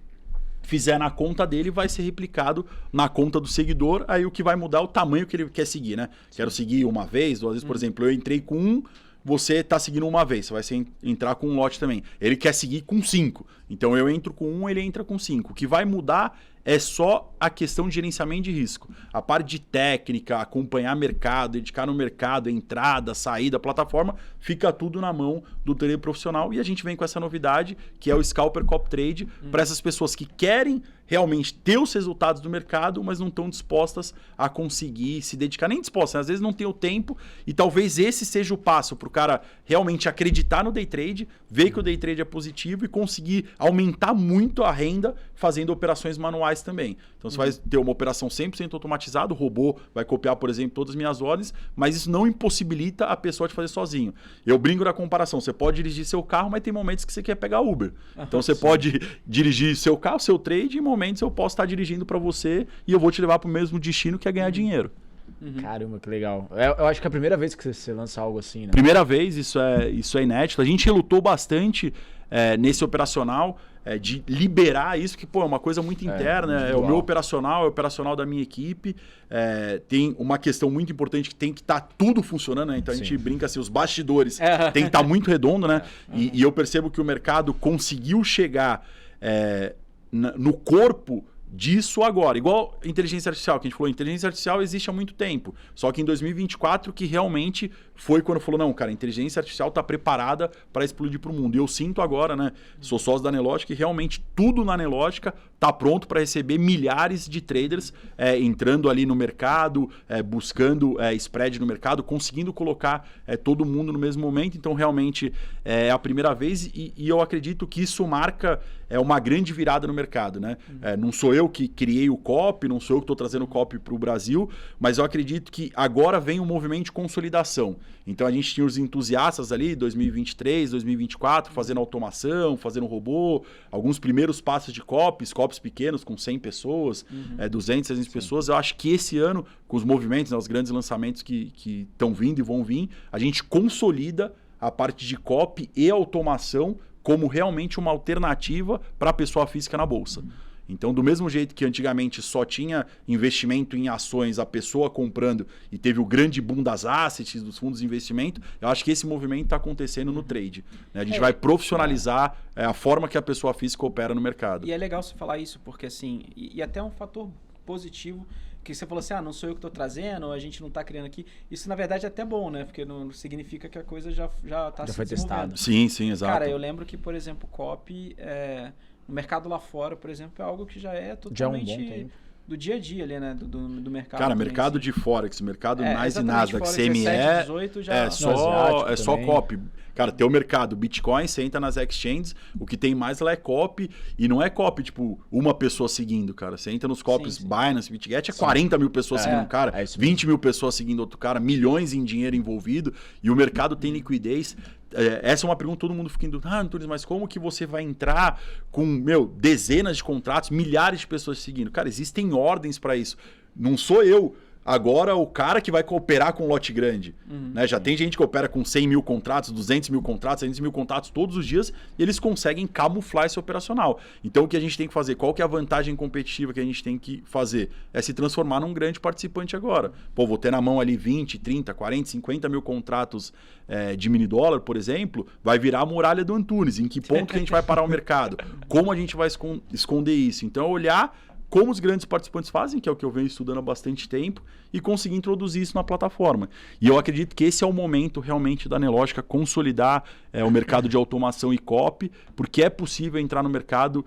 fizer na conta dele vai ser replicado na conta do seguidor, aí o que vai mudar é o tamanho que ele quer seguir, né? Sim. Quero seguir uma vez, 2 vezes, por exemplo, eu entrei com 1, você está seguindo uma vez, você vai entrar com um lote também. Ele quer seguir com 5, então eu entro com 1, ele entra com 5. O que vai mudar é só a questão de gerenciamento de risco. A parte de técnica, acompanhar mercado, dedicar no mercado, entrada, saída, plataforma, fica tudo na mão do trader profissional. E a gente vem com essa novidade, que é o Scalper Copy Trade, para essas pessoas que querem realmente ter os resultados do mercado, mas não estão dispostas a conseguir se dedicar, nem dispostas, né? Às vezes não tem o tempo, e talvez esse seja o passo para o cara realmente acreditar no day trade, ver que o day trade é positivo e conseguir aumentar muito a renda fazendo operações manuais também. Então você vai ter uma operação 100% automatizada, o robô vai copiar, por exemplo, todas as minhas ordens, mas isso não impossibilita a pessoa de fazer sozinho. Eu brinco na comparação, você pode dirigir seu carro, mas tem momentos que você quer pegar Uber. Então você pode dirigir seu carro, seu trade, e em momentos eu posso estar dirigindo para você e eu vou te levar para o mesmo destino, que é ganhar dinheiro. Caramba, que legal. Eu acho que é a primeira vez que você lança algo assim, né? Primeira vez, isso é inédito. A gente relutou bastante nesse operacional, de liberar isso, que pô, é uma coisa muito interna, é o meu operacional, é o operacional da minha equipe. Tem uma questão muito importante que tem que estar tudo funcionando, né? Então a gente brinca assim, os bastidores tem que estar muito redondo, né? E eu percebo que o mercado conseguiu chegar no corpo disso agora. Igual inteligência artificial, que a gente falou, inteligência artificial existe há muito tempo. Só que em 2024 que realmente foi quando falou, não, cara, a inteligência artificial está preparada para explodir para o mundo. E eu sinto agora, né, sou sócio da Nelogica, que realmente tudo na Nelogica está pronto para receber milhares de traders entrando ali no mercado, buscando spread no mercado, conseguindo colocar todo mundo no mesmo momento. Então, realmente, é a primeira vez e eu acredito que isso marca uma grande virada no mercado, né? Não sou eu que criei o copy, não sou eu que estou trazendo o copy para o Brasil, mas eu acredito que agora vem um movimento de consolidação. Então a gente tinha os entusiastas ali, 2023, 2024, fazendo automação, fazendo robô, alguns primeiros passos de copies pequenos com 100 pessoas, 200, 300 pessoas. Eu acho que esse ano, com os movimentos, né, os grandes lançamentos que estão vindo e vão vir, a gente consolida a parte de copy e automação como realmente uma alternativa para a pessoa física na bolsa. Então, do mesmo jeito que antigamente só tinha investimento em ações, a pessoa comprando e teve o grande boom das assets, dos fundos de investimento, eu acho que esse movimento está acontecendo no trade, né? A gente vai profissionalizar a forma que a pessoa física opera no mercado. E é legal você falar isso, porque assim, e até um fator positivo, que você falou assim, não sou eu que estou trazendo, a gente não está criando aqui. Isso, na verdade, é até bom, né? Porque não significa que a coisa já está se foi testada. Sim, exato. Cara, eu lembro que, por exemplo, copy... O mercado lá fora, por exemplo, é algo que já é totalmente do dia a dia ali, né? Do mercado. Cara, mercado de Forex, mercado NYSE e Nasdaq, CME, 17, 18 já... só copy. Cara, tem o mercado Bitcoin, você entra nas exchanges, o que tem mais lá é copy, e não é copy, tipo, uma pessoa seguindo, cara. Você entra nos copies Binance, BitGet, 40 mil pessoas seguindo um cara, 20 mil pessoas seguindo outro cara, milhões em dinheiro envolvido, e o mercado tem liquidez. Essa é uma pergunta que todo mundo fica indo, Antunes, mas como que você vai entrar com, dezenas de contratos, milhares de pessoas seguindo? Cara, existem ordens para isso. Não sou eu agora o cara que vai cooperar com um lote grande. Né? Já tem gente que opera com 100 mil contratos, 200 mil contratos, 300 mil contratos todos os dias, e eles conseguem camuflar esse operacional. Então o que a gente tem que fazer? Qual que é a vantagem competitiva que a gente tem que fazer? É se transformar num grande participante agora. Pô, vou ter na mão ali 20, 30, 40, 50 mil contratos de mini dólar, por exemplo, vai virar a muralha do Antunes. Em que ponto que a gente vai parar o mercado? Como a gente vai esconder isso? Então olhar como os grandes participantes fazem, que é o que eu venho estudando há bastante tempo, e conseguir introduzir isso na plataforma. E eu acredito que esse é o momento realmente da Nelogica consolidar o mercado de automação e copy, porque é possível entrar no mercado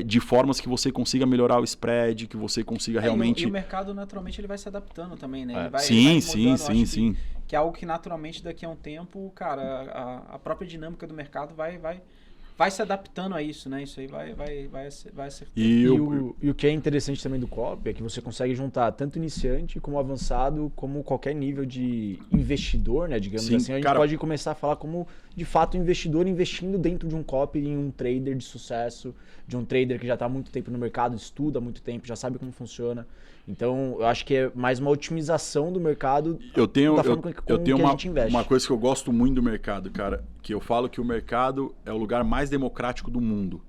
de formas que você consiga melhorar o spread, que você consiga realmente... E o mercado, naturalmente, ele vai se adaptando também, né? Ele vai Sim. Que é algo que, naturalmente, daqui a um tempo, cara, a própria dinâmica do mercado vai se adaptando a isso, né? Isso aí vai acertar. E o que é interessante também do copy é que você consegue juntar tanto iniciante como avançado, como qualquer nível de investidor, né? Digamos assim, a gente pode começar a falar como, de fato, investidor investindo dentro de um copy em um trader de sucesso, de um trader que já está há muito tempo no mercado, estuda há muito tempo, já sabe como funciona. Então, eu acho que é mais uma otimização do mercado da forma que a gente investe. Uma coisa que eu gosto muito do mercado, cara, que eu falo que o mercado é o lugar mais democrático do mundo.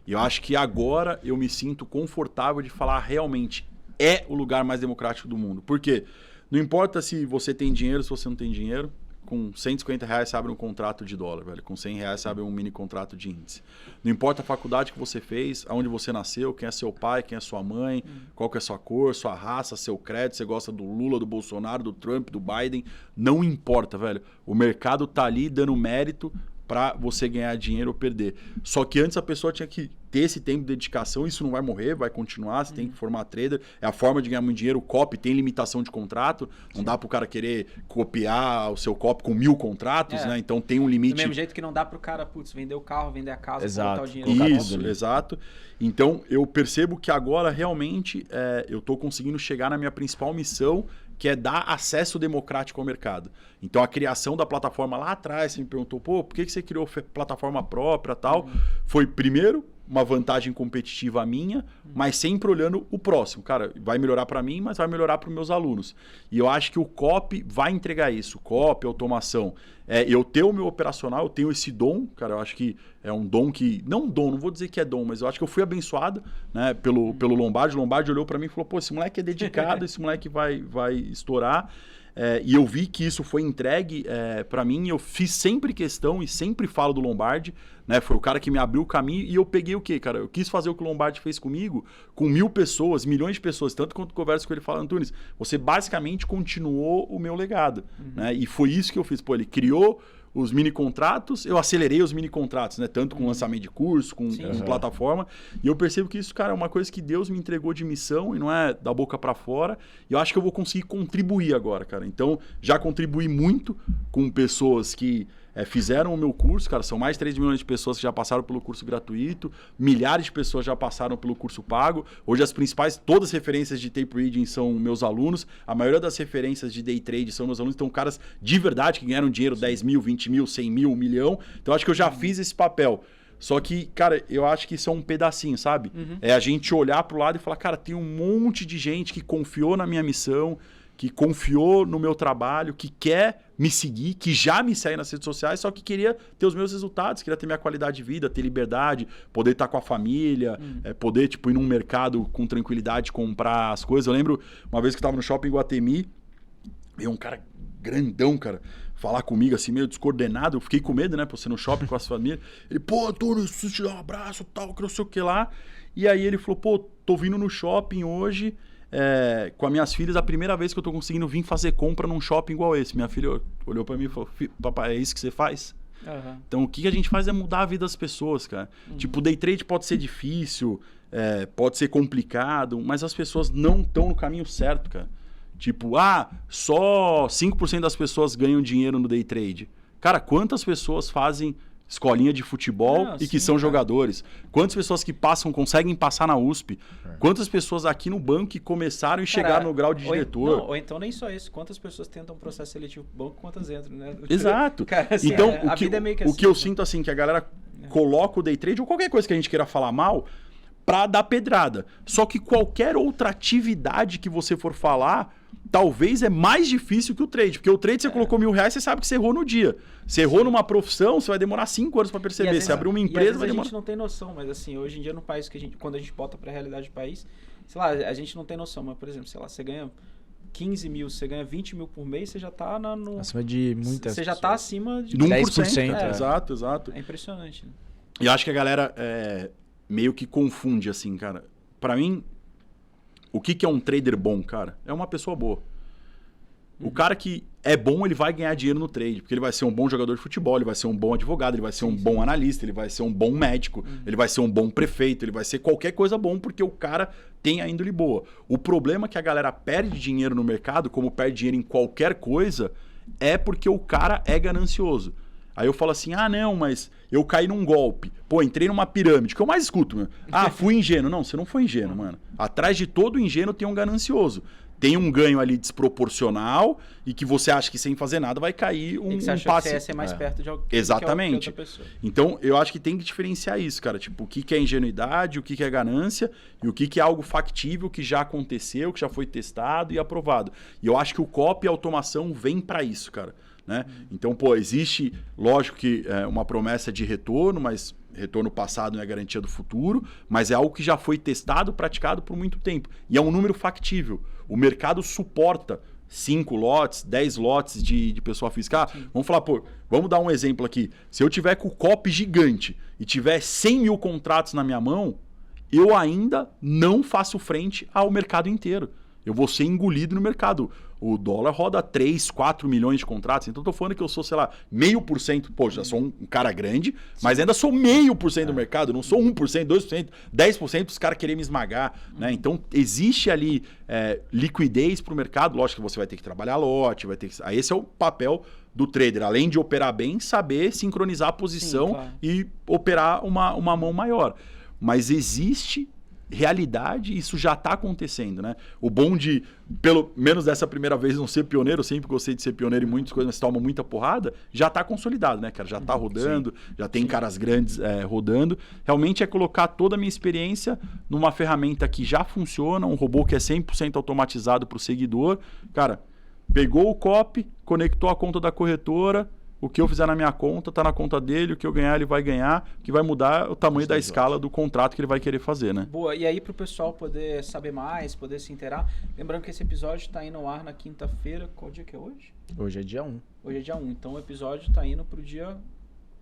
E eu acho que agora eu me sinto confortável de falar realmente é o lugar mais democrático do mundo. Por quê? Não importa se você tem dinheiro, se você não tem dinheiro. Com R$150 você abre um contrato de dólar, velho. Com R$100 você abre um mini contrato de índice. Não importa a faculdade que você fez, aonde você nasceu, quem é seu pai, quem é sua mãe, qual que é sua cor, sua raça, seu crédito, você gosta do Lula, do Bolsonaro, do Trump, do Biden. Não importa, velho. O mercado tá ali dando mérito para você ganhar dinheiro ou perder. Só que antes a pessoa tinha que ter esse tempo de dedicação, isso não vai morrer, vai continuar, você tem que formar trader, é a forma de ganhar muito dinheiro. O copy tem limitação de contrato, não dá pro cara querer copiar o seu copy com 1000 contratos, né? Então tem um limite. Do mesmo jeito que não dá pro cara, vender o carro, vender a casa, botar o dinheiro. Isso, exato. Então eu percebo que agora realmente eu tô conseguindo chegar na minha principal missão, que é dar acesso democrático ao mercado. Então a criação da plataforma lá atrás, você me perguntou, pô, por que você criou plataforma própria e tal? Foi primeiro uma vantagem competitiva minha, mas sempre olhando o próximo. Cara, vai melhorar para mim, mas vai melhorar para os meus alunos. E eu acho que o copy vai entregar isso. Copy, automação. Eu tenho o meu operacional, eu tenho esse dom, cara, eu acho que é um dom que... Não vou dizer que é dom, mas eu acho que eu fui abençoado, né, pelo Lombardi. O Lombardi olhou para mim e falou, pô, esse moleque é dedicado, esse moleque vai estourar. E eu vi que isso foi entregue para mim, eu fiz sempre questão e sempre falo do Lombardi, né? Foi o cara que me abriu o caminho e eu peguei o quê, cara? Eu quis fazer o que o Lombardi fez comigo, com 1000 pessoas, milhões de pessoas, tanto quanto converso com ele, fala, Antunes, você basicamente continuou o meu legado, né? E foi isso que eu fiz. Pô, ele criou os mini contratos, eu acelerei os mini contratos, né? Tanto com lançamento de curso, com plataforma. E eu percebo que isso, cara, é uma coisa que Deus me entregou de missão e não é da boca para fora. E eu acho que eu vou conseguir contribuir agora, cara. Então, já contribuí muito com pessoas que fizeram o meu curso, cara. São mais de 3 milhões de pessoas que já passaram pelo curso gratuito, milhares de pessoas já passaram pelo curso pago. Hoje todas as referências de tape reading são meus alunos. A maioria das referências de day trade são meus alunos. Então, caras de verdade que ganharam dinheiro, 10 mil, 20 mil, 100 mil, 1 milhão. Então, acho que eu já fiz esse papel. Só que, cara, eu acho que isso é um pedacinho, sabe? É a gente olhar pro lado e falar, cara, tem um monte de gente que confiou na minha missão, que confiou no meu trabalho, que quer me seguir, que já me segue nas redes sociais, só que queria ter os meus resultados, queria ter minha qualidade de vida, ter liberdade, poder estar com a família, poder ir num mercado com tranquilidade, comprar as coisas. Eu lembro uma vez que eu estava no shopping Guatemi, veio um cara grandão, cara, falar comigo assim, meio descoordenado. Eu fiquei com medo, né, por ser no shopping com as famílias. Ele, pô, Antônio, preciso te dar um abraço, tal, que não sei o que lá. E aí ele falou, pô, tô vindo no shopping hoje, com as minhas filhas, a primeira vez que eu tô conseguindo vir fazer compra num shopping igual esse. Minha filha olhou pra mim e falou, papai, é isso que você faz? Então o que a gente faz é mudar a vida das pessoas, cara. Tipo, day trade pode ser difícil, pode ser complicado, mas as pessoas não estão no caminho certo, cara. Tipo, só 5% das pessoas ganham dinheiro no day trade. Cara, quantas pessoas fazem escolinha de futebol e que são jogadores? Quantas pessoas que conseguem passar na USP? Quantas pessoas aqui no banco que começaram e chegaram no grau de diretor? Ou então nem só isso. Quantas pessoas tentam um processo seletivo pro banco, quantas entram, né? Exato. Cara, assim, então, a vida é meio que assim. O que eu sinto assim, que a galera coloca o day trade ou qualquer coisa que a gente queira falar mal pra dar pedrada. Só que qualquer outra atividade que você for falar, talvez é mais difícil que o trade. Porque o trade, você colocou R$1.000, você sabe que você errou no dia. Você errou numa profissão, você vai demorar 5 anos para perceber. Vezes, você abriu uma empresa, vai demorar... a gente não tem noção, mas assim, hoje em dia no país, quando a gente bota pra realidade do país, sei lá, a gente não tem noção. Mas, por exemplo, sei lá, você ganha 15 mil, você ganha 20 mil por mês, você já tá acima de muitas Você já tá acima de 1%. Exato. É impressionante. Né? E eu acho que a galera meio que confunde, assim, cara. Pra mim, o que é um trader bom, cara? É uma pessoa boa. O cara que é bom, ele vai ganhar dinheiro no trade, porque ele vai ser um bom jogador de futebol, ele vai ser um bom advogado, ele vai ser um bom analista, ele vai ser um bom médico, ele vai ser um bom prefeito, ele vai ser qualquer coisa bom, porque o cara tem a índole boa. O problema é que a galera perde dinheiro no mercado, como perde dinheiro em qualquer coisa, é porque o cara é ganancioso. Aí eu falo assim, não, mas eu caí num golpe. Pô, entrei numa pirâmide, que eu mais escuto, mano. Fui ingênuo. Não, você não foi ingênuo, mano. Atrás de todo ingênuo tem um ganancioso. Tem um ganho ali desproporcional e que você acha que sem fazer nada vai cair um passe. Que você ia ser mais perto de alguém. Exatamente. Que outra pessoa. Então, eu acho que tem que diferenciar isso, cara. Tipo, o que é ingenuidade, o que é ganância e o que é algo factível que já aconteceu, que já foi testado e aprovado. E eu acho que o copy e a automação vem para isso, cara. Né? Então, pô, existe, lógico que uma promessa de retorno, mas retorno passado não é garantia do futuro, mas é algo que já foi testado, praticado por muito tempo. E é um número factível. O mercado suporta 5 lotes, 10 lotes de pessoa física. Vamos falar, pô, vamos dar um exemplo aqui. Se eu tiver com o copy gigante e tiver 100 mil contratos na minha mão, eu ainda não faço frente ao mercado inteiro. Eu vou ser engolido no mercado. O dólar roda 3, 4 milhões de contratos. Então, eu tô falando que eu sou, sei lá, 0,5%. Pô, já sou um cara grande, mas ainda sou 0,5% do mercado. Não sou 1%, 2%, 10% os caras querem me esmagar. Né? Então, existe ali liquidez para o mercado. Lógico que você vai ter que trabalhar lote, vai ter que... Aí esse é o papel do trader. Além de operar bem, saber sincronizar a posição e operar uma mão maior. Mas existe... realidade, isso já está acontecendo, né? O bom de, pelo menos dessa primeira vez, não ser pioneiro, eu sempre gostei de ser pioneiro em muitas coisas, mas toma muita porrada, já está consolidado, né, cara? Já está rodando, já tem caras grandes rodando. Realmente é colocar toda a minha experiência numa ferramenta que já funciona, um robô que é 100% automatizado para o seguidor. Cara, pegou o copy, conectou a conta da corretora, o que eu fizer na minha conta está na conta dele, o que eu ganhar ele vai ganhar, o que vai mudar é o tamanho da escala do contrato que ele vai querer fazer, né? Boa, e aí para o pessoal poder saber mais, poder se inteirar, lembrando que esse episódio está indo ao ar na quinta-feira, qual dia que é hoje? Hoje é dia 1. Hoje é dia 1, então o episódio está indo para o dia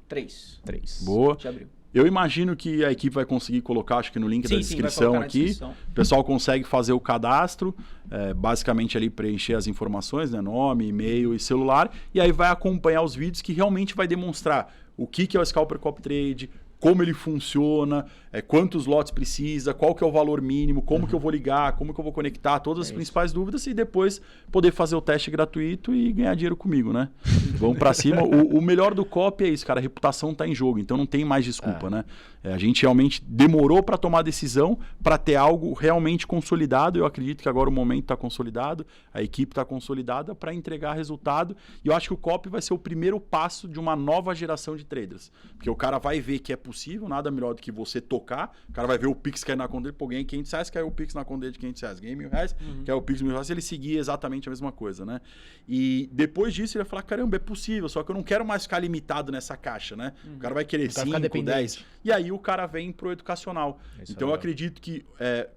3. Boa. De abril. Eu imagino que a equipe vai conseguir colocar, acho que no link da descrição aqui. O pessoal consegue fazer o cadastro, basicamente ali preencher as informações, né? Nome, e-mail e celular. E aí vai acompanhar os vídeos que realmente vai demonstrar o que é o Scalper Copy Trade, como ele funciona, quantos lotes precisa, qual que é o valor mínimo, como que eu vou ligar, como que eu vou conectar, todas as principais dúvidas e depois poder fazer o teste gratuito e ganhar dinheiro comigo, né? Vamos para cima. O melhor do copy é isso, cara, a reputação tá em jogo, então não tem mais desculpa, né? A gente realmente demorou para tomar a decisão, para ter algo realmente consolidado. Eu acredito que agora o momento está consolidado, a equipe está consolidada para entregar resultado. E eu acho que o copy vai ser o primeiro passo de uma nova geração de traders. Porque o cara vai ver que é possível, nada melhor do que você tocar. O cara vai ver o Pix cair na conta dele, pô, ganhei R$500, caiu o Pix na conta dele de R$500. Ganhei R$1.000, caiu o Pix de R$1.000, ele seguia exatamente a mesma coisa, né? E depois disso ele vai falar, caramba, é possível, só que eu não quero mais ficar limitado nessa caixa, né? O cara vai querer 5, 10. E aí o cara vem pro educacional. Então eu acredito que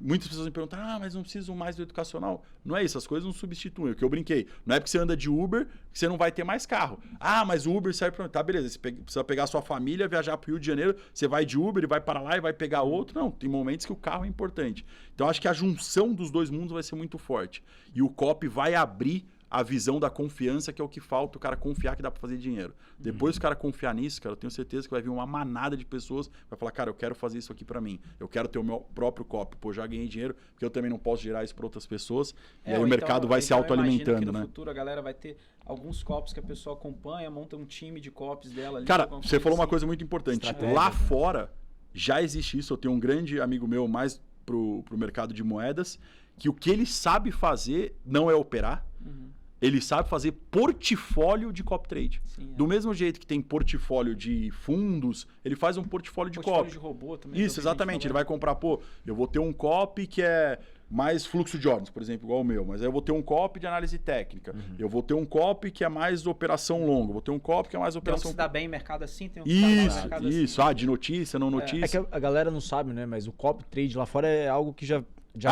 muitas pessoas me perguntam, mas não preciso mais do educacional. Não é isso, as coisas não substituem. O que eu brinquei, não é porque você anda de Uber que você não vai ter mais carro. Mas o Uber serve para... Tá, beleza, você precisa pegar sua família, viajar pro Rio de Janeiro, você vai de Uber, ele vai para lá e vai pegar outro. Não, tem momentos que o carro é importante. Então acho que a junção dos dois mundos vai ser muito forte. E o copy vai abrir a visão da confiança, que é o que falta, o cara confiar que dá para fazer dinheiro. Depois o cara confiar nisso, cara, eu tenho certeza que vai vir uma manada de pessoas, vai falar, cara, eu quero fazer isso aqui para mim. Eu quero ter o meu próprio copy. Pô, já ganhei dinheiro, porque eu também não posso gerar isso para outras pessoas. E aí o mercado vai se autoalimentando, né? No futuro a galera vai ter alguns copies que a pessoa acompanha, monta um time de copies dela ali. Cara, você falou uma coisa muito importante. Lá fora já existe isso. Eu tenho um grande amigo meu, mais pro mercado de moedas, que o que ele sabe fazer não é operar. Ele sabe fazer portfólio de copy trade. Do mesmo jeito que tem portfólio de fundos, ele faz um portfólio de copy. De robô também. Isso, exatamente. Ele vai comprar, eu vou ter um copy que é mais fluxo de ordens, por exemplo, igual o meu. Mas aí eu vou ter um copy de análise técnica. Eu vou ter um copy que é mais operação longa. Vou ter um copy que é mais operação... Tem um que se dá bem em mercado assim, tem um que Isso, se dá mal em isso. mercado De notícia, não notícia. É que a galera não sabe, né? Mas o copy trade lá fora é algo que já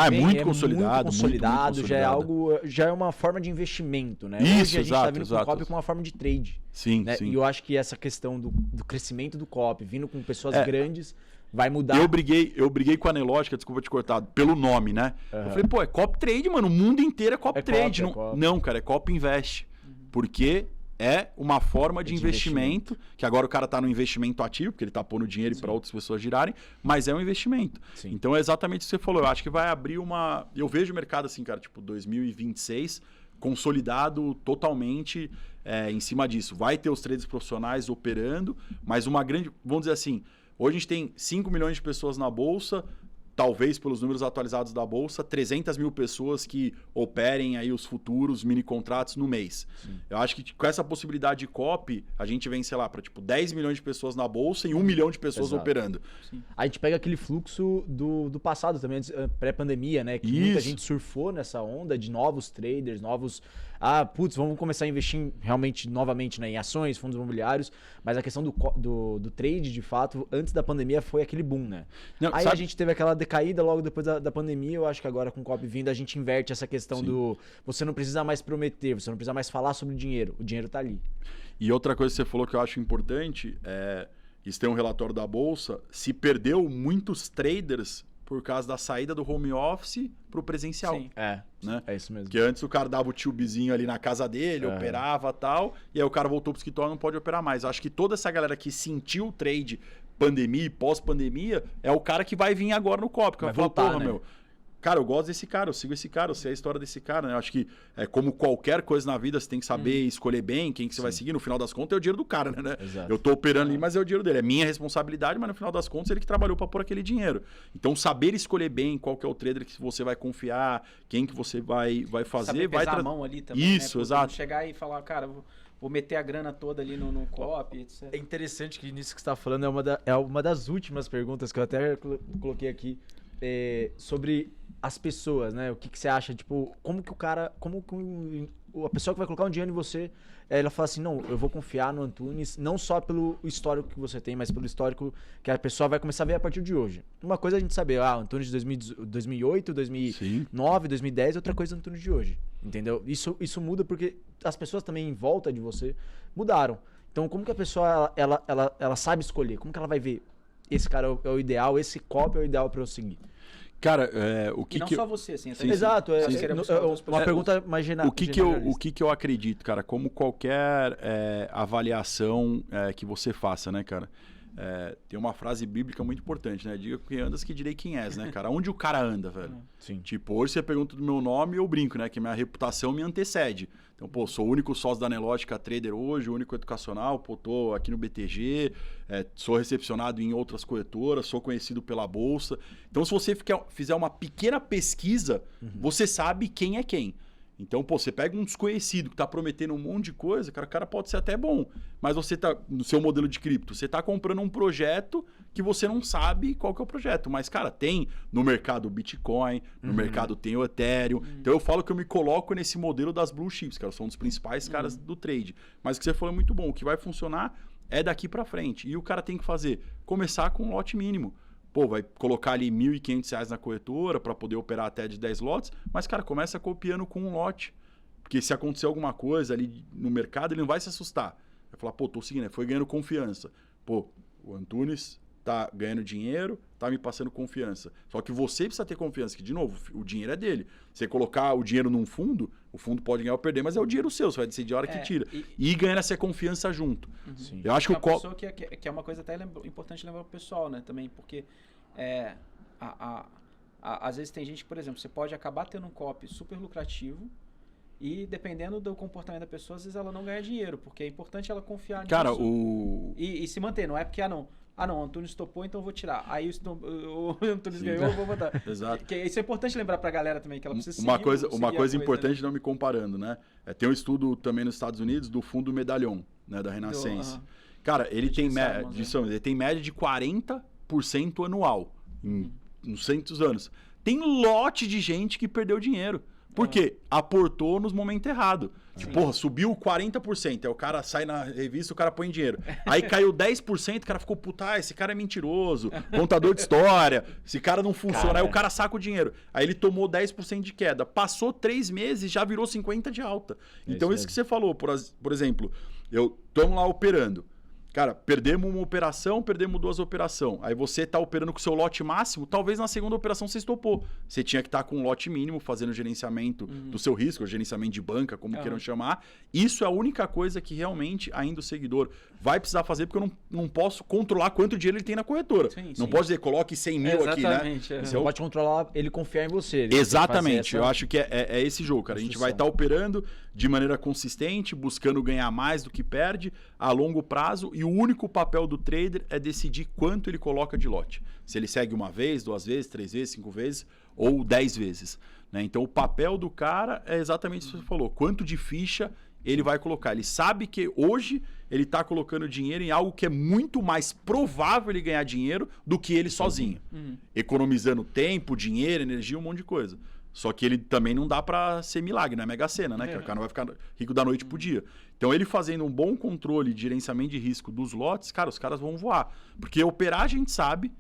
é vem, muito consolidado, muito já é algo, já é uma forma de investimento, né? Isso, hoje a gente exato, tá vindo com o copy com uma forma de trade. Sim, né? sim. E eu acho que essa questão do crescimento do copy, vindo com pessoas grandes, vai mudar. Eu briguei com a Nelogica, desculpa te cortar, pelo nome, né? Eu falei, pô, é copy trade, mano. O mundo inteiro é copy trade. Não, cara, é copy invest. Porque é uma forma de investimento, que agora o cara tá no investimento ativo, porque ele tá pondo dinheiro para outras pessoas girarem, mas é um investimento. Sim. Então é exatamente o que você falou. Eu acho que vai abrir uma... Eu vejo o mercado assim, cara, tipo 2026, consolidado totalmente em cima disso. Vai ter os traders profissionais operando, mas uma grande... Vamos dizer assim, hoje a gente tem 5 milhões de pessoas na Bolsa, talvez pelos números atualizados da Bolsa, 300 mil pessoas que operem aí os futuros mini contratos no mês. Sim. Eu acho que com essa possibilidade de copy, a gente vem, sei lá, para tipo 10 milhões de pessoas na Bolsa e 1 milhão de pessoas operando. Sim. A gente pega aquele fluxo do passado também, pré-pandemia, né? Que muita gente surfou nessa onda de novos traders, novos... vamos começar a investir realmente novamente, né, em ações, fundos imobiliários, mas a questão do trade, de fato, antes da pandemia foi aquele boom, né? Não, aí a gente teve aquela decaída logo depois da pandemia. Eu acho que agora com o copy vindo a gente inverte essa questão do você não precisa mais prometer, você não precisa mais falar sobre o dinheiro tá ali. E outra coisa que você falou que eu acho importante isso tem um relatório da Bolsa, se perdeu muitos traders por causa da saída do home office pro presencial. Sim. Né? É isso mesmo. Porque antes o cara dava o tubezinho ali na casa dele, operava e tal, e aí o cara voltou pro escritório e não pode operar mais. Acho que toda essa galera que sentiu o trade pandemia e pós-pandemia é o cara que vai vir agora no copy, que vai falar, porra, meu, cara, eu gosto desse cara, eu sigo esse cara, eu sei a história desse cara, né? Eu acho que como qualquer coisa na vida, você tem que saber escolher bem quem que você vai seguir. No final das contas, é o dinheiro do cara, né? Exato. Eu tô operando ali, mas é o dinheiro dele. É minha responsabilidade, mas no final das contas, ele que trabalhou para pôr aquele dinheiro. Então, saber escolher bem qual que é o trader que você vai confiar, quem que você vai fazer, saber vai pesar a mão ali também, isso, né? exato. Chegar e falar, cara, vou meter a grana toda ali no copy, etc. É interessante que nisso que você está falando é uma das últimas perguntas que eu até coloquei aqui sobre as pessoas, né? O que você acha, tipo, como que a pessoa que vai colocar um dinheiro em você, ela fala assim, não, eu vou confiar no Antunes, não só pelo histórico que você tem, mas pelo histórico que a pessoa vai começar a ver a partir de hoje. Uma coisa é a gente saber, Antunes de 2008, 2009, 2010, outra coisa é o Antunes de hoje, entendeu? Isso muda porque as pessoas também em volta de você mudaram. Então, como que a pessoa, ela sabe escolher? Como que ela vai ver, esse cara é o ideal, esse copy é o ideal para eu seguir? Cara, e não só você, assim. Exato. Uma pergunta mais generalista. O que eu acredito, cara, como qualquer avaliação que você faça, né, cara? Tem uma frase bíblica muito importante, né? Diga com quem andas que direi quem és, né, cara? Onde o cara anda, velho? Sim. Tipo, hoje você pergunta do meu nome e eu brinco, né? Que minha reputação me antecede. Então, pô, sou o único sócio da Nelogica Trader hoje, o único educacional, pô, tô aqui no BTG, sou recepcionado em outras corretoras, sou conhecido pela Bolsa. Então, se você fizer uma pequena pesquisa, você sabe quem é quem. Então, pô, você pega um desconhecido que tá prometendo um monte de coisa, cara, o cara pode ser até bom, mas você tá, no seu modelo de cripto, você tá comprando um projeto que você não sabe qual que é o projeto. Mas, cara, tem no mercado o Bitcoin, no mercado tem o Ethereum. Então, eu falo que eu me coloco nesse modelo das blue chips, cara, são um dos principais caras do trade. Mas o que você falou é muito bom, o que vai funcionar é daqui para frente. E o cara tem que fazer, começar com um lote mínimo. Pô, vai colocar ali R$ 1.500 na corretora para poder operar até de 10 lotes, mas, cara, começa copiando com um lote. Porque se acontecer alguma coisa ali no mercado, ele não vai se assustar. Vai falar, pô, tô seguindo, foi ganhando confiança. Pô, o Antunes tá ganhando dinheiro, tá me passando confiança. Só que você precisa ter confiança, que, de novo, o dinheiro é dele. Você colocar o dinheiro num fundo, o fundo pode ganhar ou perder, mas é o dinheiro seu, você vai decidir a hora que tira. E ganhar essa confiança junto. Sim. Eu acho que pessoa que é uma coisa até importante lembrar pro pessoal, né, também, porque às vezes tem gente, por exemplo, você pode acabar tendo um copy super lucrativo e dependendo do comportamento da pessoa, às vezes ela não ganha dinheiro, porque é importante ela confiar nisso. Cara, e se manter, não é porque, não, o Antunes topou, então eu vou tirar. Aí o Antunes ganhou, eu vou botar. Exato. Isso é importante lembrar pra galera também, que ela precisa Uma coisa importante, não me comparando, né? Tem um estudo também nos Estados Unidos do Fundo Medalhon, né, da Renascença. Cara, ele tem média de 40% anual, em uns 100 anos. Tem lote de gente que perdeu dinheiro. Por quê? Aportou nos momentos errados. Tipo, porra, subiu 40%. Aí o cara sai na revista, o cara põe dinheiro. Aí caiu 10%, o cara ficou, puta, esse cara é mentiroso, contador de história, esse cara não funciona. Aí o cara saca o dinheiro. Aí ele tomou 10% de queda. Passou 3 meses, já virou 50% de alta. Então isso que você falou, por exemplo, estamos lá operando. Cara, perdemos uma operação, perdemos 2 operações. Aí você está operando com o seu lote máximo, talvez na segunda operação você estopou. Você tinha que estar com um lote mínimo, fazendo gerenciamento do seu risco, gerenciamento de banca, como queiram chamar. Isso é a única coisa que realmente ainda o seguidor vai precisar fazer, porque eu não posso controlar quanto dinheiro ele tem na corretora. Não posso dizer, coloque 100 mil aqui, né? Você pode controlar, ele confiar em você. Exatamente. Eu acho que é esse jogo, cara. A gente vai estar operando de maneira consistente, buscando ganhar mais do que perde a longo prazo, e o único papel do trader é decidir quanto ele coloca de lote. Se ele segue 1 vez, 2 vezes, 3 vezes, 5 vezes ou 10 vezes. Né? Então o papel do cara é exatamente isso que você falou. Quanto de ficha ele vai colocar. Ele sabe que hoje ele está colocando dinheiro em algo que é muito mais provável ele ganhar dinheiro do que ele sozinho. Economizando tempo, dinheiro, energia, um monte de coisa. Só que ele também não dá pra ser milagre, né? Mega Sena, né? Que o cara não vai ficar rico da noite pro dia. Então, ele fazendo um bom controle de gerenciamento de risco dos lotes, cara, os caras vão voar. Porque operar a gente sabe,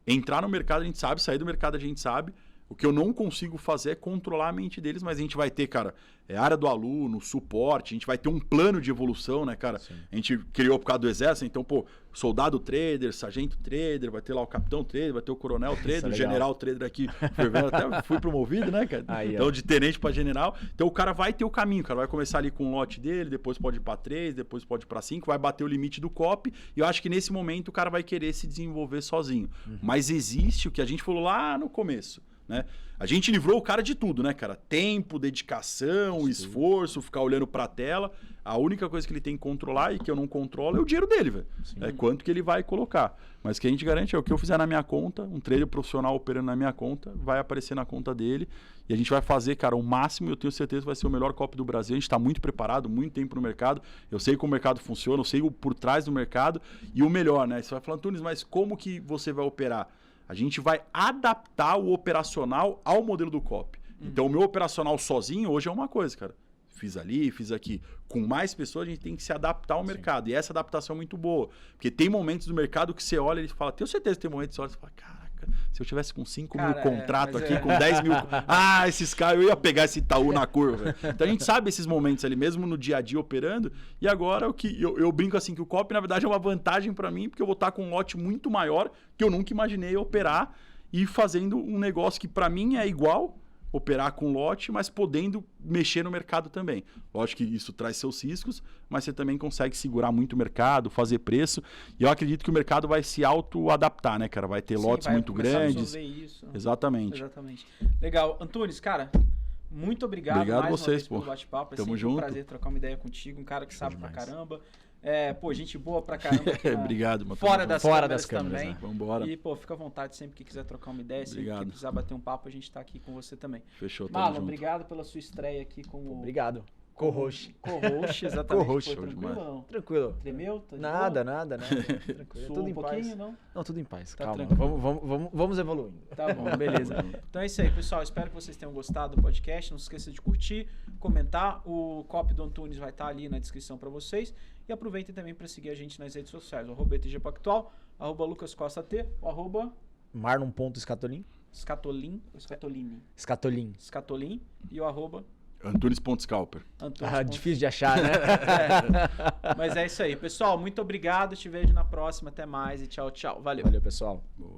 entrar no mercado a gente sabe, sair do mercado a gente sabe. O que eu não consigo fazer é controlar a mente deles, mas a gente vai ter, cara, área do aluno, suporte, a gente vai ter um plano de evolução, né, cara? Sim. A gente criou por causa do exército, então, pô, soldado trader, sargento trader, vai ter lá o capitão trader, vai ter o coronel trader, o general trader aqui, até fui promovido, né, cara? Aí, então, de tenente para general. Então, o cara vai ter o caminho, cara, vai começar ali com o lote dele, depois pode ir para 3, depois pode ir para 5, vai bater o limite do COP, e eu acho que nesse momento o cara vai querer se desenvolver sozinho. Mas existe o que a gente falou lá no começo, né? A gente livrou o cara de tudo, né, cara? Tempo, dedicação, esforço, ficar olhando pra tela. A única coisa que ele tem que controlar e que eu não controlo é o dinheiro dele, velho. É quanto que ele vai colocar. Mas o que a gente garante é o que eu fizer na minha conta, um trader profissional operando na minha conta, vai aparecer na conta dele. E a gente vai fazer, cara, o máximo. Eu tenho certeza que vai ser o melhor copy do Brasil. A gente está muito preparado, muito tempo no mercado. Eu sei como o mercado funciona, eu sei o por trás do mercado. E o melhor, né? Você vai falar, Antunes, mas como que você vai operar? A gente vai adaptar o operacional ao modelo do COP. Então, o meu operacional sozinho hoje é uma coisa, cara. Fiz ali, fiz aqui. Com mais pessoas, a gente tem que se adaptar ao mercado. E essa adaptação é muito boa. Porque tem momentos do mercado que você olha e fala, tenho certeza que tem momentos que você olha e fala, caraca, se eu tivesse com 5 mil contrato aqui, com 10 mil... esses caras, eu ia pegar esse Itaú na curva. Então, a gente sabe esses momentos ali, mesmo no dia a dia operando. E agora, o que eu brinco assim, que o COP, na verdade, é uma vantagem para mim, porque eu vou estar com um lote muito maior que eu nunca imaginei operar e fazendo um negócio que, para mim, é igual... operar com lote, mas podendo mexer no mercado também. Lógico que isso traz seus riscos, mas você também consegue segurar muito o mercado, fazer preço. E eu acredito que o mercado vai se auto-adaptar, né, cara? Vai ter lotes muito grandes. Isso. Exatamente. Legal. Antunes, cara, muito obrigado. Obrigado mais vocês, pelo bate-papo. Tamo junto. Um prazer trocar uma ideia contigo, um cara que sabe pra caramba. Gente boa pra caramba. Obrigado, mano. Fora das câmeras também. Né? Vambora. E, fica à vontade sempre que quiser trocar uma ideia, sempre que precisar bater um papo, a gente tá aqui com você também. Fechou, Marlon, obrigado pela sua estreia aqui como... Obrigado. Co-host. Co-host, exatamente. Co-host. Foi tranquilo? Tranquilo. Tremeu? Tá nada. Tranquilo. Tudo em pouquinho, paz. Não, tudo em paz. Tá calma. Tranquilo. Vamos evoluindo. Tá bom, beleza. Então é isso aí, pessoal. Espero que vocês tenham gostado do podcast. Não se esqueça de curtir, comentar. O copy do Antunes vai estar ali na descrição para vocês. E aproveitem também para seguir a gente nas redes sociais. O @ETG Pactual, @LucasCostaT, o @Marlon.Scatolin. Scatolin e o Antunes.scalper. Difícil de achar, né? Mas é isso aí. Pessoal, muito obrigado. Te vejo na próxima. Até mais e tchau, tchau. Valeu. Valeu, pessoal. Boa.